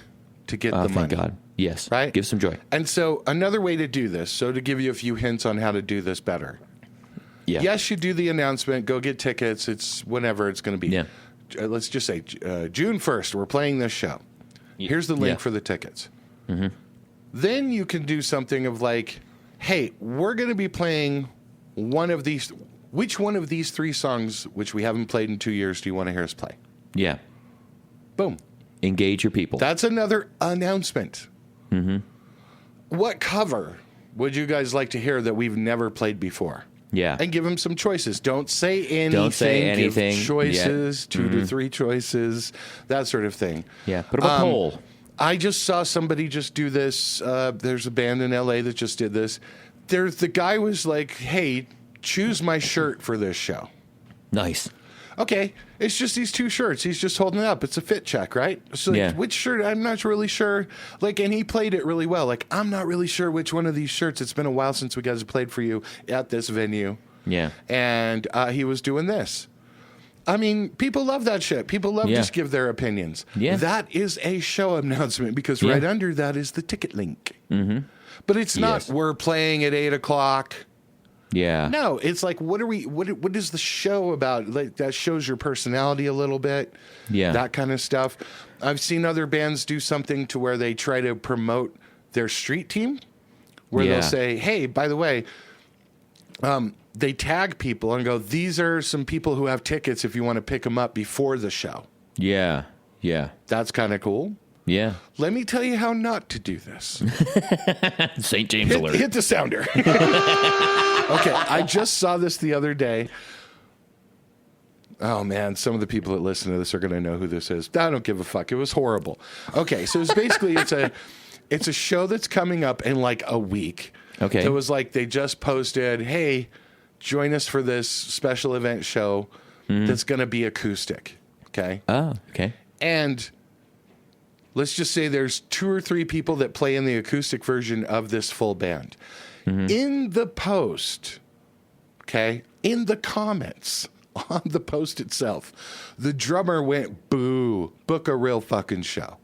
to get the money. Thank God. Yes. Right? Give some joy. And so another way to do this, so to give you a few hints on how to do this better. Yeah. Yes, you do the announcement. Go get tickets. It's whenever it's going to be. Yeah. Let's just say June 1st, we're playing this show. Here's the link for the tickets. Mm-hmm. Then you can do something of like, hey, we're going to be playing one of these. Which one of these 3 songs, which we haven't played in 2 years, do you want to hear us play? Yeah. Boom. Engage your people. That's another announcement. Mm-hmm. What cover would you guys like to hear that we've never played before? Yeah. And give them some choices. Don't say anything. Give choices, 2 to 3 choices, that sort of thing. Yeah. Put up a poll. I just saw somebody just do this. There's a band in L.A. that just did this. The guy was like, hey, choose my shirt for this show. Nice. Okay. It's just these 2 shirts. He's just holding it up. It's a fit check, right? So like, which shirt? I'm not really sure. Like, and he played it really well. Like, I'm not really sure which one of these shirts. It's been a while since we guys have played for you at this venue. Yeah. And he was doing this. I mean, people love that shit. People love to just give their opinions. Yeah. That is a show announcement because right under that is the ticket link. Mm-hmm. But it's not, we're playing at 8 o'clock. Yeah. No, it's like, what is the show about? Like, that shows your personality a little bit. Yeah. That kind of stuff. I've seen other bands do something to where they try to promote their street team, where they'll say, hey, by the way, they tag people and go, these are some people who have tickets if you want to pick them up before the show. Yeah. Yeah. That's kind of cool. Yeah. Let me tell you how not to do this. St. James alert. Hit the sounder. Okay, I just saw this the other day. Oh, man, some of the people that listen to this are going to know who this is. I don't give a fuck. It was horrible. Okay, so it's basically, it's a show that's coming up in like a week. Okay. It was like they just posted, hey, join us for this special event show that's going to be acoustic. Okay. Oh, okay. And let's just say there's 2 or 3 people that play in the acoustic version of this full band. In the post, okay, in the comments on the post itself, the drummer went, boo, book a real fucking show.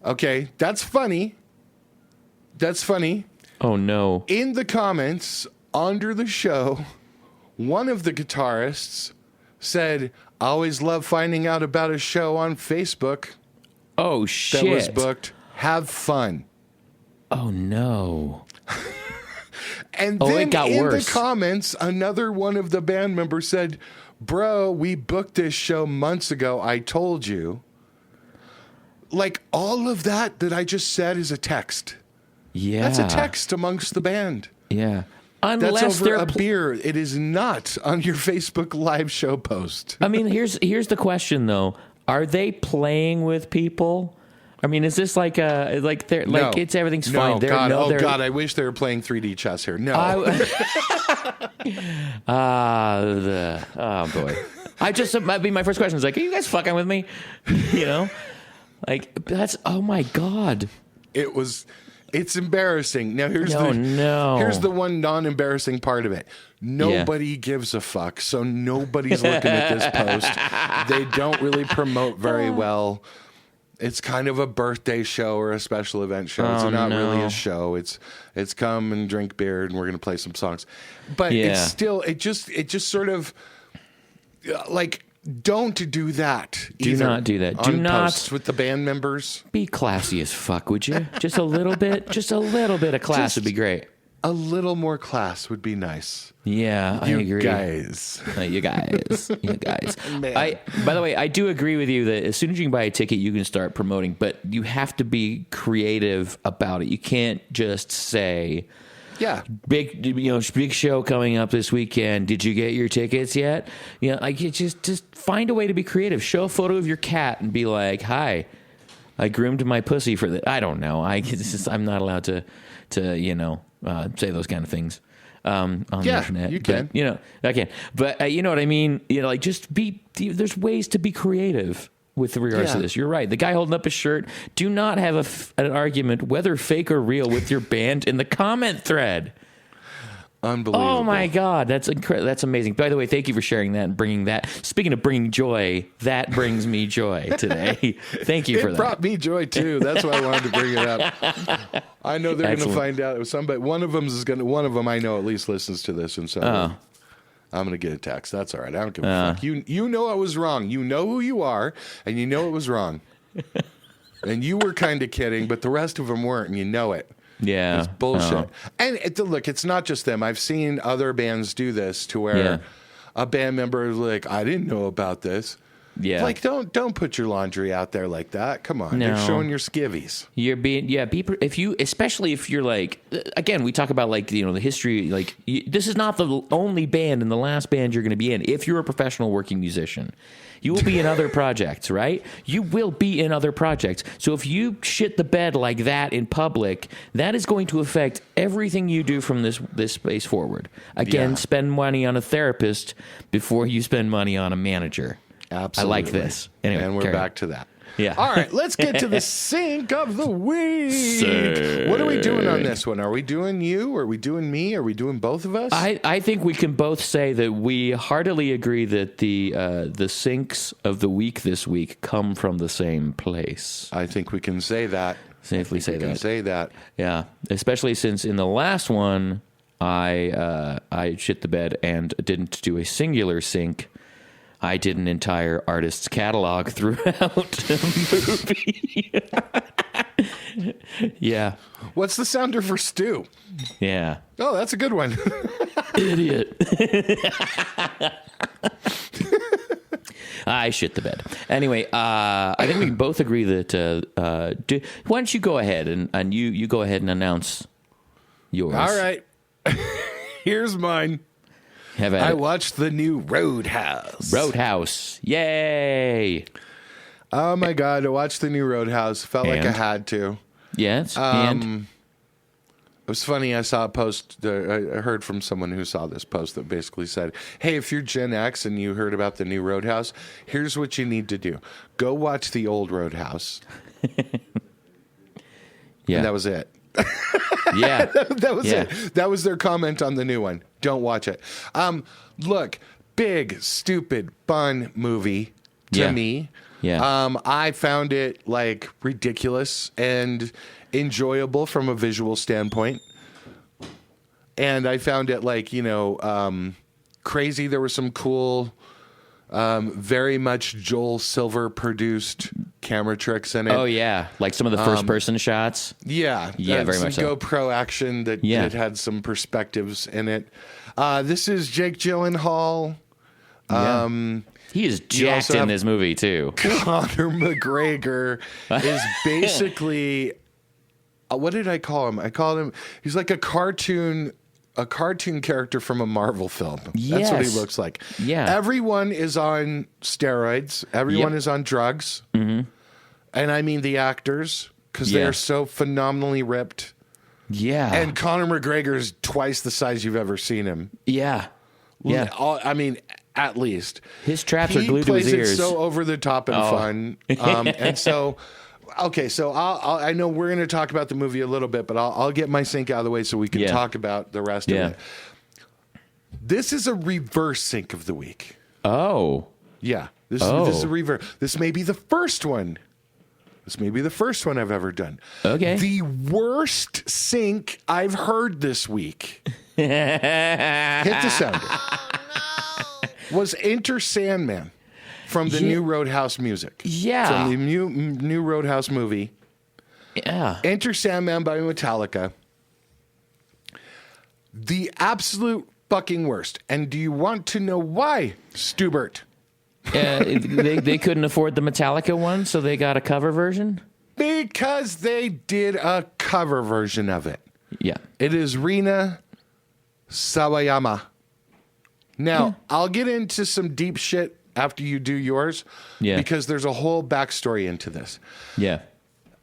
Okay, that's funny. That's funny. Oh, no. In the comments under the show, one of the guitarists said, I always love finding out about a show on Facebook Oh, shit. that was booked. Have fun. Oh, no. And Oh, then it got in worse. the comments, another one of the band members said, bro, we booked this show months ago. I told you. Like, all of that I just said is a text. Yeah. That's a text amongst the band. Yeah. That's Unless over they're a beer. It is not on your Facebook live show post. I mean, here's the question though: are they playing with people? I mean, is this like they're like it's everything's fine? They're, God, they're, God, I wish they were playing 3D chess here. No, oh boy! That'd be my first question. Is like, are you guys fucking with me? You know, like that's oh my god! It's embarrassing. Now here's here's the one non-embarrassing part of it. Nobody gives a fuck, so nobody's looking at this post. They don't really promote very well. It's kind of a birthday show or a special event show. It's not really a show. It's come and drink beer and we're going to play some songs. But it's still it just sort of like don't do that. Do not do that. Do not posts with the band members. Be classy as fuck, would you? Just a little bit. Just a little bit of class would be great. A little more class would be nice. Yeah, I agree. Guys. You guys. Man. By the way, I do agree with you that as soon as you can buy a ticket, you can start promoting, but you have to be creative about it. You can't just say, big show coming up this weekend. Did you get your tickets yet? You know, like you just find a way to be creative. Show a photo of your cat and be like, "Hi, I groomed my pussy for that." I don't know. I'm not allowed to say those kind of things on the internet. You can. But, I can. But you know what I mean? Like just there's ways to be creative with regards to this. You're right. The guy holding up his shirt, do not have an argument, whether fake or real, with your band in the comment thread. Unbelievable. Oh my God, that's incredible. That's amazing. By the way, thank you for sharing that and bringing that. Speaking of bringing joy, that brings me joy today. Thank you for that. It brought me joy too. That's why I wanted to bring it up. I know they're going to find out. It was somebody. One of them I know at least listens to this, and so I'm going to get a text. That's all right. I don't give a fuck. You know I was wrong. You know who you are, and you know it was wrong. And you were kind of kidding, but the rest of them weren't, and you know it. Yeah. It's bullshit. And look, it's not just them. I've seen other bands do this to where a band member is like, I didn't know about this. Yeah. Like, don't put your laundry out there like that. Come on. No. You're showing your skivvies. You're being, especially if you're like, again, we talk about like, the history, like this is not the only band and the last band you're going to be in. If you're a professional working musician, you will be in other projects, right? You will be in other projects. So if you shit the bed like that in public, that is going to affect everything you do from this space forward. Again, spend money on a therapist before you spend money on a manager. Absolutely. I like this. Anyway, and we're back to that. Yeah. All right, let's get to the sync of the week. What are we doing on this one? Are we doing you? Are we doing me? Are we doing both of us? I think we can both say that we heartily agree that the syncs of the week this week come from the same place. I think we can say that. Safely say that. Say that. Yeah, especially since in the last one I shit the bed and didn't do a singular sync. I did an entire artist's catalog throughout the movie. Yeah. What's the sounder for stew? Yeah. Oh, that's a good one. Idiot. I shit the bed. Anyway, I think we can both agree that. Why don't you go ahead and you go ahead and announce yours? All right. Here's mine. I watched the new Roadhouse. Roadhouse. Yay. Oh, my God. I watched the new Roadhouse. Felt like I had to. Yes. It was funny. I saw a post. I heard from someone who saw this post that basically said, hey, if you're Gen X and you heard about the new Roadhouse, here's what you need to do. Go watch the old Roadhouse. Yeah. And that was it. Yeah. That was it. That was their comment on the new one. Don't watch it. Look, big, stupid, fun movie to me. Yeah. I found it like ridiculous and enjoyable from a visual standpoint. And I found it like, crazy. There were some cool, very much Joel Silver produced camera tricks in it. Oh, yeah. Like some of the first person shots. Yeah. Yeah, very much so. GoPro action that had some perspectives in it. This is Jake Gyllenhaal. He is jacked in this movie, too. Conor McGregor is basically... what did I call him? I called him... He's like a cartoon character from a Marvel film. That's what he looks like. Yeah. Everyone is on steroids. Everyone is on drugs. Mm-hmm. And I mean the actors, because they're so phenomenally ripped. Yeah. And Conor McGregor is twice the size you've ever seen him. Yeah. Yeah. I mean... At least his traps are glued to his ears. He plays it so over the top and fun, and so okay. So I know we're going to talk about the movie a little bit, but I'll get my sync out of the way so we can talk about the rest of it. This is a reverse sync of the week. Oh, yeah. This is a reverse. This may be the first one. This may be the first one I've ever done. Okay. The worst sync I've heard this week. Hit the sounder. Was Enter Sandman from the new Roadhouse music. Yeah. From the new Roadhouse movie. Yeah. Enter Sandman by Metallica. The absolute fucking worst. And do you want to know why, Stubert? They couldn't afford the Metallica one, so they got a cover version? Because they did a cover version of it. Yeah. It is Rina Sawayama. Now, I'll get into some deep shit after you do yours. Yeah. Because there's a whole backstory into this. Yeah.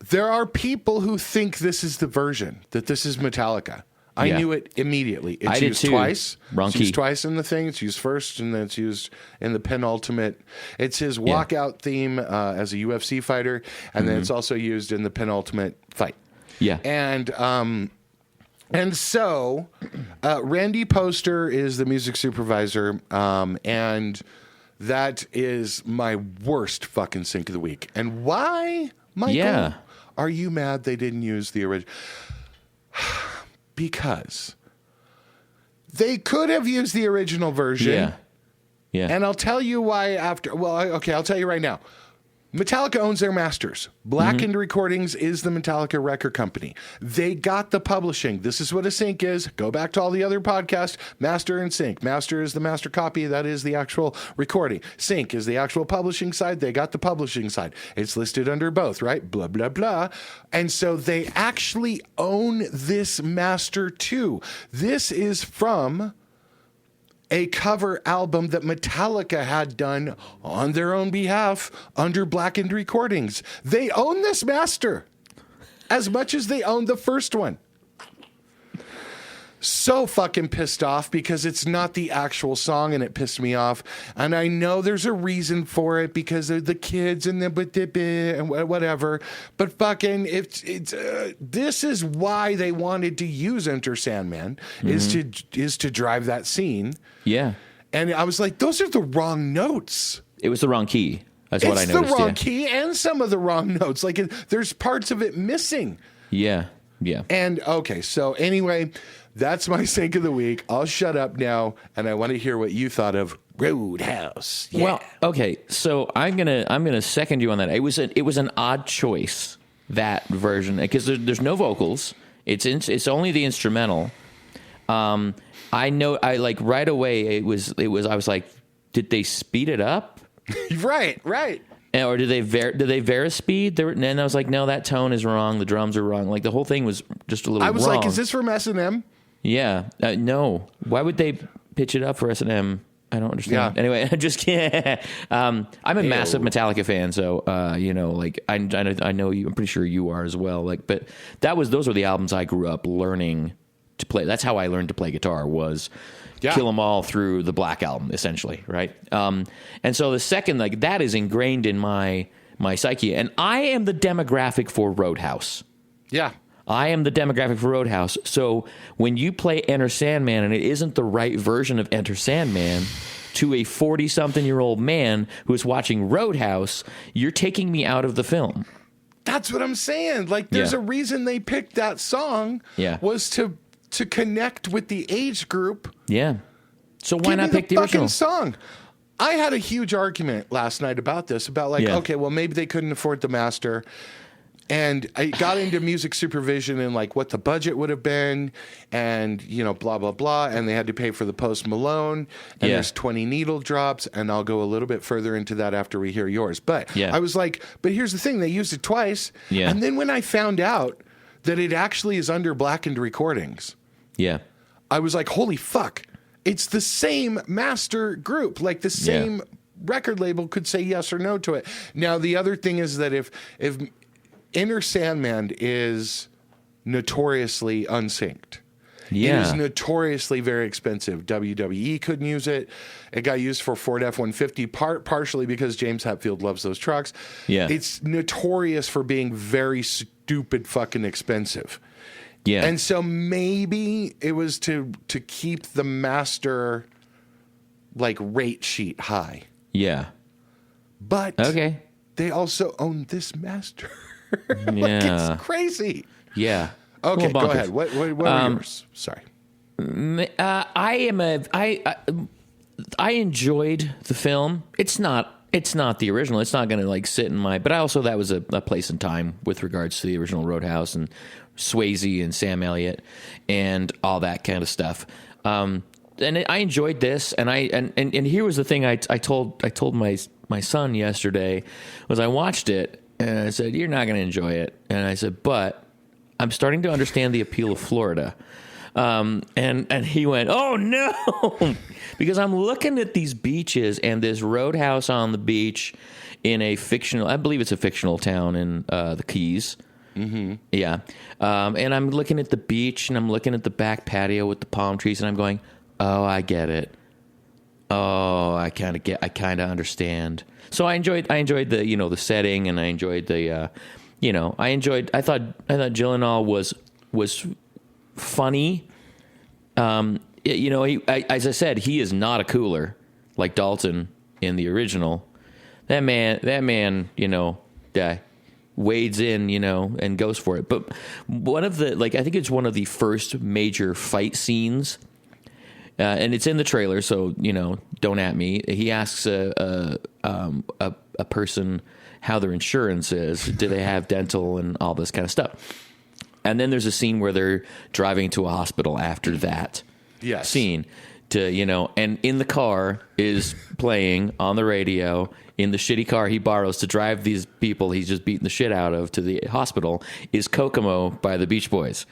There are people who think this is the version, that this is Metallica. I knew it immediately. It's used twice. It's used twice in the thing. It's used first, and then it's used in the penultimate. It's his walkout theme as a UFC fighter, and then it's also used in the penultimate fight. Yeah. And so, Randy Poster is the music supervisor, and that is my worst fucking sync of the week. And why, Michael, are you mad they didn't use the original? Because they could have used the original version. Yeah. Yeah. And I'll tell you why after. Well, okay, I'll tell you right now. Metallica owns their masters. Blackened Recordings is the Metallica record company. They got the publishing. This is what a sync is. Go back to all the other podcasts. Master and sync. Master is the master copy. That is the actual recording. Sync is the actual publishing side. They got the publishing side. It's listed under both, right? Blah, blah, blah. And so they actually own this master too. This is from a cover album that Metallica had done on their own behalf under Blackened Recordings. They own this master as much as they own the first one. So fucking pissed off because it's not the actual song, and it pissed me off. And I know there's a reason for it because of the kids and the and whatever. But fucking, this is why they wanted to use Enter Sandman is to drive that scene. Yeah. And I was like, those are the wrong notes. It was the wrong key. That's what I noticed. It's the wrong key and some of the wrong notes. Like there's parts of it missing. Yeah. Yeah. And okay, so anyway, that's my sync of the week. I'll shut up now, and I want to hear what you thought of Roadhouse. Yeah. Well, okay, so I'm gonna second you on that. It was an odd choice, that version, because there's no vocals. It's only the instrumental. I know. I like right away. It was. I was like, did they speed it up? Right. Or did they Verispeed? And I was like, no, that tone is wrong. The drums are wrong. Like the whole thing was just a little. I was wrong. like, is this from S&M? Yeah. No. Why would they pitch it up for S&M? I don't understand. Yeah. Anyway, I just can't. I'm a massive Metallica fan, so like I know you. I'm pretty sure you are as well. Like, but those were the albums I grew up learning to play. That's how I learned to play guitar. Was Kill 'Em All through the Black Album, essentially, right? And so the second, like that is ingrained in my psyche, and I am the demographic for Roadhouse. Yeah. I am the demographic for Roadhouse. So when you play Enter Sandman and it isn't the right version of Enter Sandman to a 40-something-year-old man who is watching Roadhouse, you're taking me out of the film. That's what I'm saying. Like, there's a reason they picked that song. Yeah. Was to connect with the age group. Yeah. So why not pick the original song? I had a huge argument last night about this. About like, okay, well, maybe they couldn't afford the master. And I got into music supervision and like what the budget would have been and, blah, blah, blah. And they had to pay for the Post Malone and there's 20 needle drops. And I'll go a little bit further into that after we hear yours. But I was like, but here's the thing. They used it twice. Yeah. And then when I found out that it actually is under Blackened Recordings. Yeah. I was like, holy fuck. It's the same master group. Like the same record label could say yes or no to it. Now, the other thing is that if Enter Sandman is notoriously unsynced. Yeah. It is notoriously very expensive. WWE couldn't use it. It got used for Ford F-150, partially because James Hetfield loves those trucks. Yeah. It's notorious for being very stupid fucking expensive. Yeah. And so maybe it was to keep the master like rate sheet high. Yeah. But they also own this master. Like, it's crazy. Yeah. Okay, go ahead. What are yours? Sorry. I enjoyed the film. It's not the original. It's not going to like sit in my. But that was a place and time with regards to the original Roadhouse and Swayze and Sam Elliott and all that kind of stuff. And I enjoyed this. And here was the thing I told my son yesterday was I watched it. And I said, you're not going to enjoy it. And I said, but I'm starting to understand the appeal of Florida. And he went, oh, no. Because I'm looking at these beaches and this Roadhouse on the beach in a fictional, I believe it's a fictional town in the Keys. Mm-hmm. Yeah. And I'm looking at the beach and I'm looking at the back patio with the palm trees and I'm going, oh, I get it. Oh, I kind of understand. So I enjoyed the the setting and I enjoyed the I thought Gyllenhaal was funny. As I said, he is not a cooler like Dalton in the original. That man, wades in, and goes for it. But one of the I think it's one of the first major fight scenes. And it's in the trailer, so don't at me. He asks a person how their insurance is. Do they have dental and all this kind of stuff? And then there's a scene where they're driving to a hospital after that scene. And in the car is playing on the radio in the shitty car he borrows to drive these people he's just beating the shit out of to the hospital is Kokomo by the Beach Boys.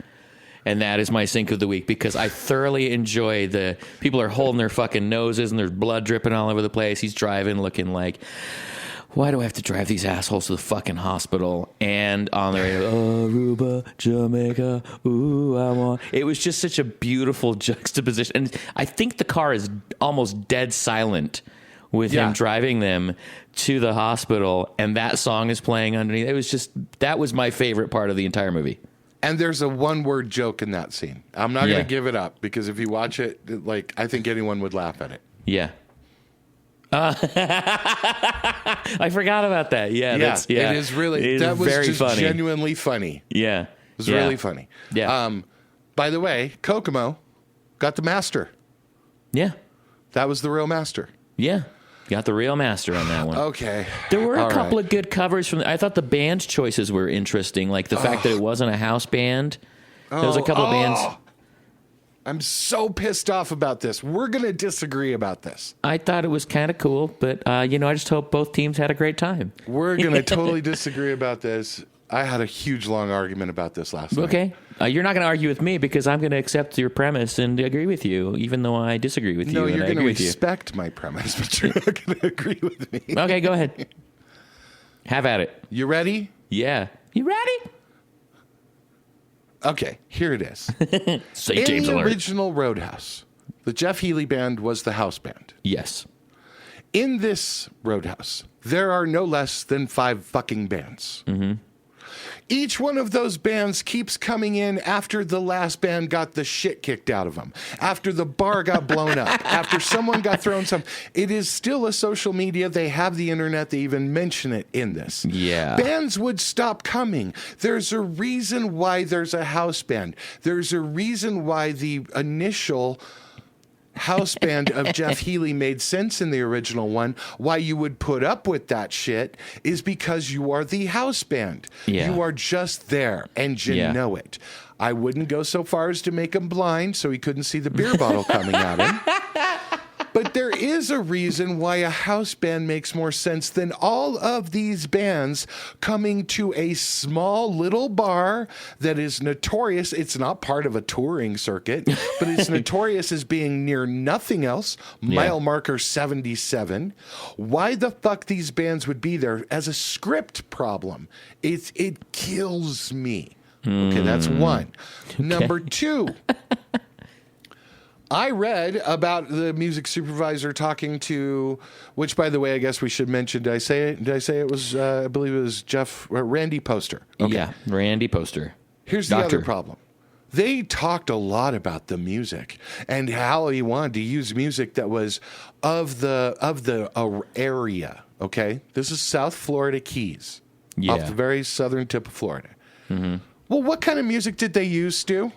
And that is my sync of the week because I thoroughly enjoy the people are holding their fucking noses and there's blood dripping all over the place. He's driving looking like, why do I have to drive these assholes to the fucking hospital? And on the radio, Aruba, Jamaica, ooh, I want. It was just such a beautiful juxtaposition. And I think the car is almost dead silent with him driving them to the hospital. And that song is playing underneath. That was my favorite part of the entire movie. And there's a one-word joke in that scene. I'm not going to give it up because if you watch it, I think anyone would laugh at it. Yeah. I forgot about that. Yeah. It is really. That was very just funny. Genuinely funny. Yeah. It was really funny. Yeah. By the way, Kokomo got the master. Yeah. That was the real master. Yeah. Got the real master on that one. Okay. There were a couple of good covers from. I thought the band choices were interesting, like the fact that it wasn't a house band. There was a couple of bands. I'm so pissed off about this. We're going to disagree about this. I thought it was kind of cool, but, I just hope both teams had a great time. We're going to totally disagree about this. I had a huge, long argument about this last night. Okay. You're not going to argue with me because I'm going to accept your premise and agree with you, even though I disagree with you. No, you're going to respect my premise, but you're not going to agree with me. Okay, go ahead. Have at it. You ready? Yeah. You ready? Okay, here it is. St. In James the alert. original Roadhouse, the Jeff Healey band was the house band. Yes. In this Roadhouse, there are no less than 5 fucking bands. Mm-hmm. Each one of those bands keeps coming in after the last band got the shit kicked out of them, after the bar got blown up, after someone got thrown some. It is still a social media. They have the internet. They even mention it in this. Yeah. Bands would stop coming. There's a reason why there's a house band. There's a reason why the initial house band of Jeff Healey made sense in the original one. Why you would put up with that shit is because you are the house band. Yeah. You are just there and you know it. I wouldn't go so far as to make him blind so he couldn't see the beer bottle coming at him. But there is a reason why a house band makes more sense than all of these bands coming to a small little bar that is notorious. It's not part of a touring circuit, but it's notorious as being near nothing else. Mile marker 77. Why the fuck these bands would be there as a script problem? It kills me. Okay, that's one. Okay. Number 2. I read about the music supervisor talking to, which, by the way, I guess we should mention. Did I say it was? I believe it was Randy Poster. Okay. Yeah, Randy Poster. Here's the other problem. They talked a lot about the music and how he wanted to use music that was of the area. Okay, this is South Florida Keys, off the very southern tip of Florida. Mm-hmm. Well, what kind of music did they use, Stu?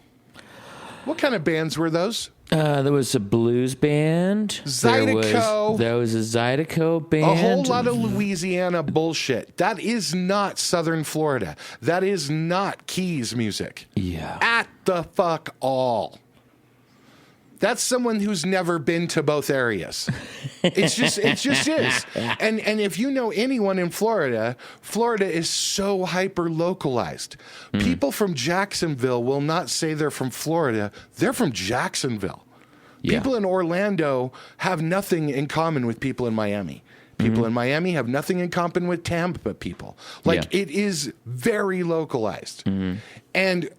What kind of bands were those? There was a blues band. Zydeco. There was a Zydeco band. A whole lot of Louisiana bullshit. That is not Southern Florida. That is not Keys music. Yeah. At the fuck all. That's someone who's never been to both areas. It just is. And if you know anyone in Florida, Florida is so hyper localized. People from Jacksonville will not say they're from Florida. They're from Jacksonville. Yeah. People in Orlando have nothing in common with people in Miami. People in Miami have nothing in common with Tampa people. It is very localized. And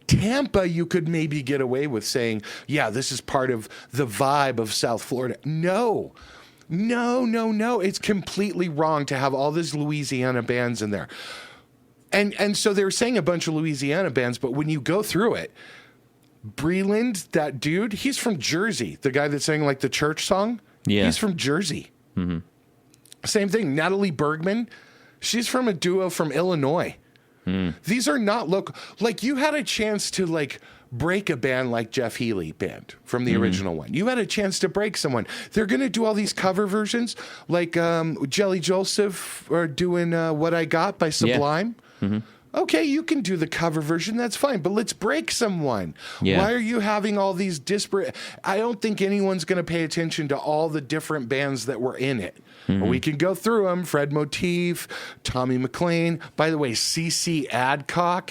Tampa, you could maybe get away with saying, yeah, this is part of the vibe of South Florida. No. It's completely wrong to have all these Louisiana bands in there. And so they were saying a bunch of Louisiana bands, but when you go through it, Breland, that dude, he's from Jersey. The guy that sang like the church song, he's from Jersey. Mm-hmm. Same thing. Natalie Bergman, she's from a duo from Illinois. These are not local. Like, you had a chance to break a band like Jeff Healey band from the original one. You had a chance to break someone. They're going to do all these cover versions, like Jelly Joseph are doing What I Got by Sublime. Yeah. Okay, you can do the cover version. That's fine, but let's break someone. Yeah. Why are you having all these disparate? I don't think anyone's going to pay attention to all the different bands that were in it. We can go through them. Fred Motif, Tommy McLean. By the way, C.C. Adcock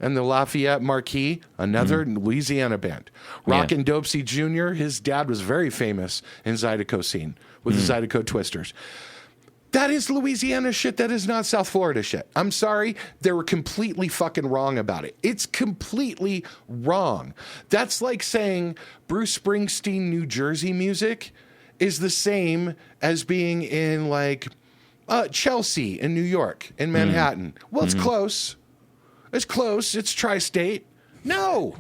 and the Lafayette Marquis, another Louisiana band. Rockin' Dopesy Jr., his dad was very famous in Zydeco scene with the Zydeco Twisters. That is Louisiana shit. That is not South Florida shit. I'm sorry. They were completely fucking wrong about it. It's completely wrong. That's like saying Bruce Springsteen, New Jersey music is the same as being in Chelsea in New York, in Manhattan. Well, it's close. It's close. It's tri-state. No.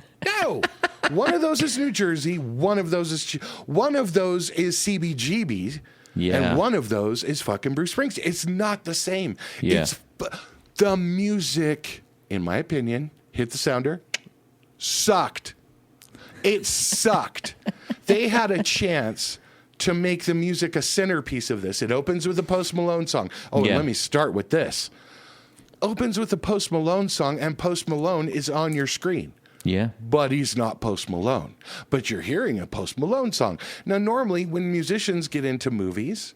One of those is New Jersey. One of those is CBGB. Yeah. And one of those is fucking Bruce Springsteen. It's not the same. Yeah. The music, in my opinion, hit the sounder, sucked. It sucked. They had a chance to make the music a centerpiece of this. It opens with a Post Malone song. Let me start with this. Opens with a Post Malone song, and Post Malone is on your screen. Yeah. But he's not Post Malone. But you're hearing a Post Malone song. Now, normally when musicians get into movies,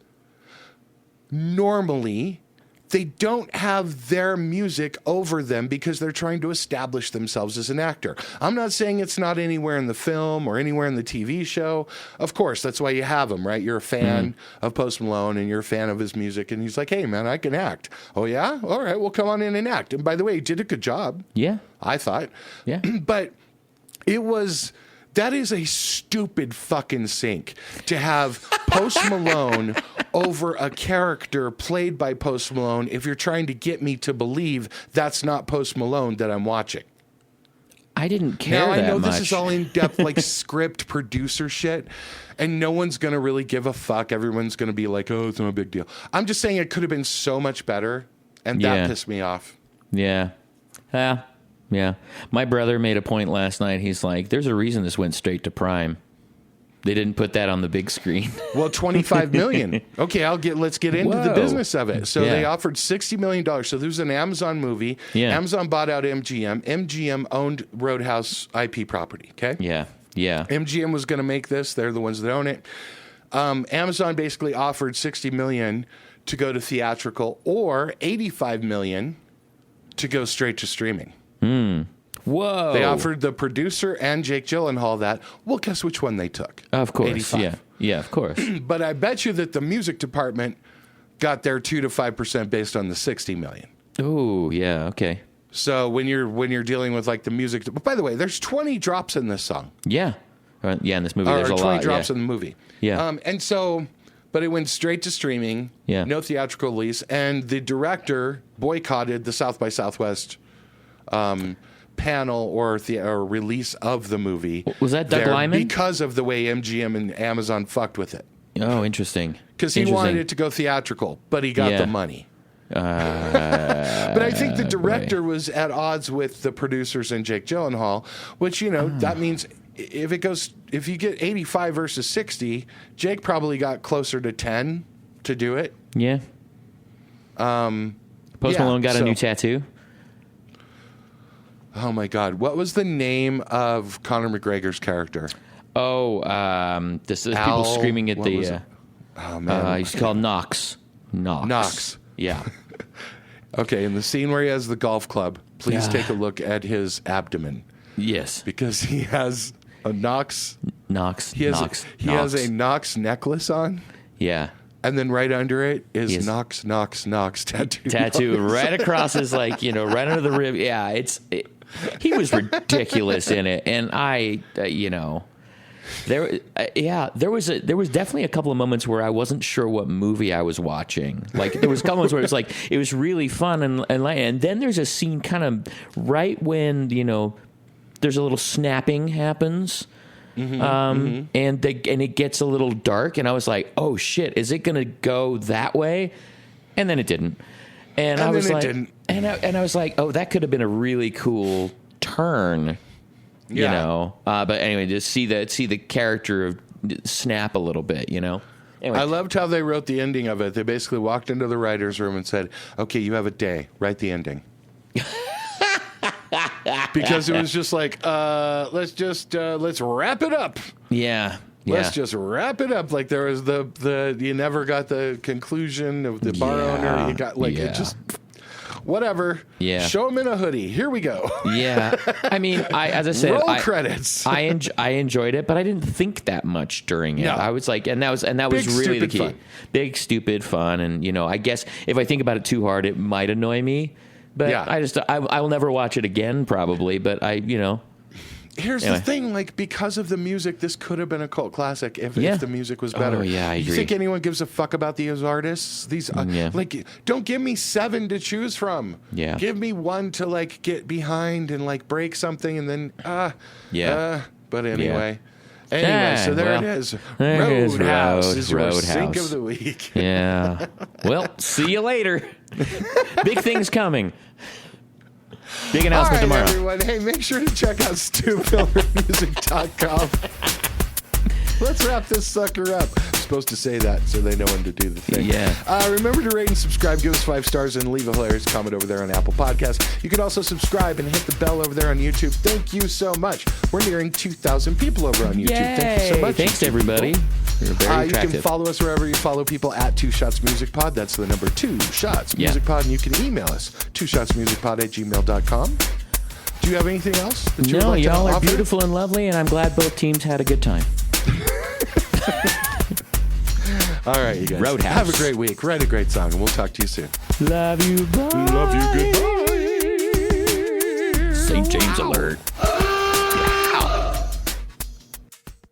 they don't have their music over them because they're trying to establish themselves as an actor. I'm not saying it's not anywhere in the film or anywhere in the TV show. Of course, that's why you have them, right? You're a fan of Post Malone and you're a fan of his music, and he's like, hey, man, I can act. Oh, yeah? All right, well, come on in and act. And by the way, he did a good job. Yeah. I thought. Yeah. But that is a stupid fucking sync to have Post Malone over a character played by Post Malone if you're trying to get me to believe that's not Post Malone that I'm watching. I didn't care now, that I know much. this is all in-depth, like script producer shit, and no one's going to really give a fuck. Everyone's going to be like, oh, it's no big deal. I'm just saying it could have been so much better, and that pissed me off. Yeah. Yeah. My brother made a point last night. He's like, there's a reason this went straight to Prime. They didn't put that on the big screen. Well, $25 million. Okay, let's get into the business of it. So they offered $60 million. So there was an Amazon movie. Yeah. Amazon bought out MGM. MGM owned Roadhouse IP property. Okay. Yeah. MGM was going to make this. They're the ones that own it. Amazon basically offered $60 million to go to theatrical, or $85 million to go straight to streaming. Whoa. They offered the producer and Jake Gyllenhaal that. Well, guess which one they took? Of course. 85. Yeah, of course. But I bet you that the music department got their 2 to 5% based on the $60 million. Oh, yeah, okay. So when you're dealing with like the music, by the way, there's 20 drops in this song. Yeah. In this movie there's a lot. 20 drops in the movie. Yeah. And so, but it went straight to streaming. Yeah. No theatrical release, and the director boycotted the South by Southwest panel or release of the movie. Was that Doug Liman? Because of the way MGM and Amazon fucked with it. Oh, interesting. Because he wanted it to go theatrical, but he got the money. But I think the director was at odds with the producers and Jake Gyllenhaal, which, that means if you get 85 versus 60, Jake probably got closer to 10 to do it. Yeah. Post Malone got a new tattoo. Oh my God! What was the name of Conor McGregor's character? Oh, this is people screaming at the. Oh man, he's called Knox. Knox. Yeah. Okay, in the scene where he has the golf club, please take a look at his abdomen. Yes, because he has a Knox. He has a Knox necklace on. Yeah. And then right under it is Knox tattoo. Tattoo right across his right under the rib. Yeah, he was ridiculous in it, and there was definitely a couple of moments where I wasn't sure what movie I was watching. Like there was a couple moments where it was like it was really fun and then there's a scene kind of right when there's a little snapping happens. And it gets a little dark, and I was like, "Oh shit, is it going to go that way?" And then it didn't. And I was like, and I was like, "Oh, that could have been a really cool turn." But anyway, just see the character snap a little bit, Anyway. I loved how they wrote the ending of it. They basically walked into the writer's room and said, "Okay, you have a day. Write the ending." Because it was just like, let's wrap it up. Yeah. Let's just wrap it up. Like there was you never got the conclusion of the bar owner. You got it just whatever. Yeah. Show him in a hoodie. Here we go. Yeah. I mean, as I said, roll credits. I enjoyed it, but I didn't think that much during it. No. I was like, and that was really the key. Fun. Big stupid fun, and I guess if I think about it too hard, it might annoy me. But I will never watch it again, probably. But Here's the thing, because of the music, this could have been a cult classic if the music was better. Oh, yeah, I agree. You think anyone gives a fuck about these artists? Don't give me 7 to choose from. Yeah. Give me 1 to get behind and break something, and then but anyway. Yeah. Anyway, so there it is. Roadhouse is your sync of the week. Yeah. Well, see you later. Big things coming. Big announcement tomorrow. Everyone. Hey, make sure to check out StuFilmMusic.com. Let's wrap this sucker up. supposed to say that so they know when to do the thing. Yeah. Remember to rate and subscribe, give us 5 stars, and leave a hilarious comment over there on Apple Podcasts. You can also subscribe and hit the bell over there on YouTube. Thank you so much. We're nearing 2,000 people over on YouTube. Yay. Thank you so much. Thanks, everybody. You're very you attractive. can follow us wherever you follow people at 2ShotsMusicPod. That's the number 2ShotsMusicPod. And you can email us, 2ShotsMusicPod@gmail.com. Do you have anything else that you would like y'all to are offer? beautiful and lovely, and I'm glad both teams had a good time. All right, you guys. Roadhouse. Have a great week. Write a great song, and we'll talk to you soon. Love you. Bye. Love you. Goodbye. St. James alert.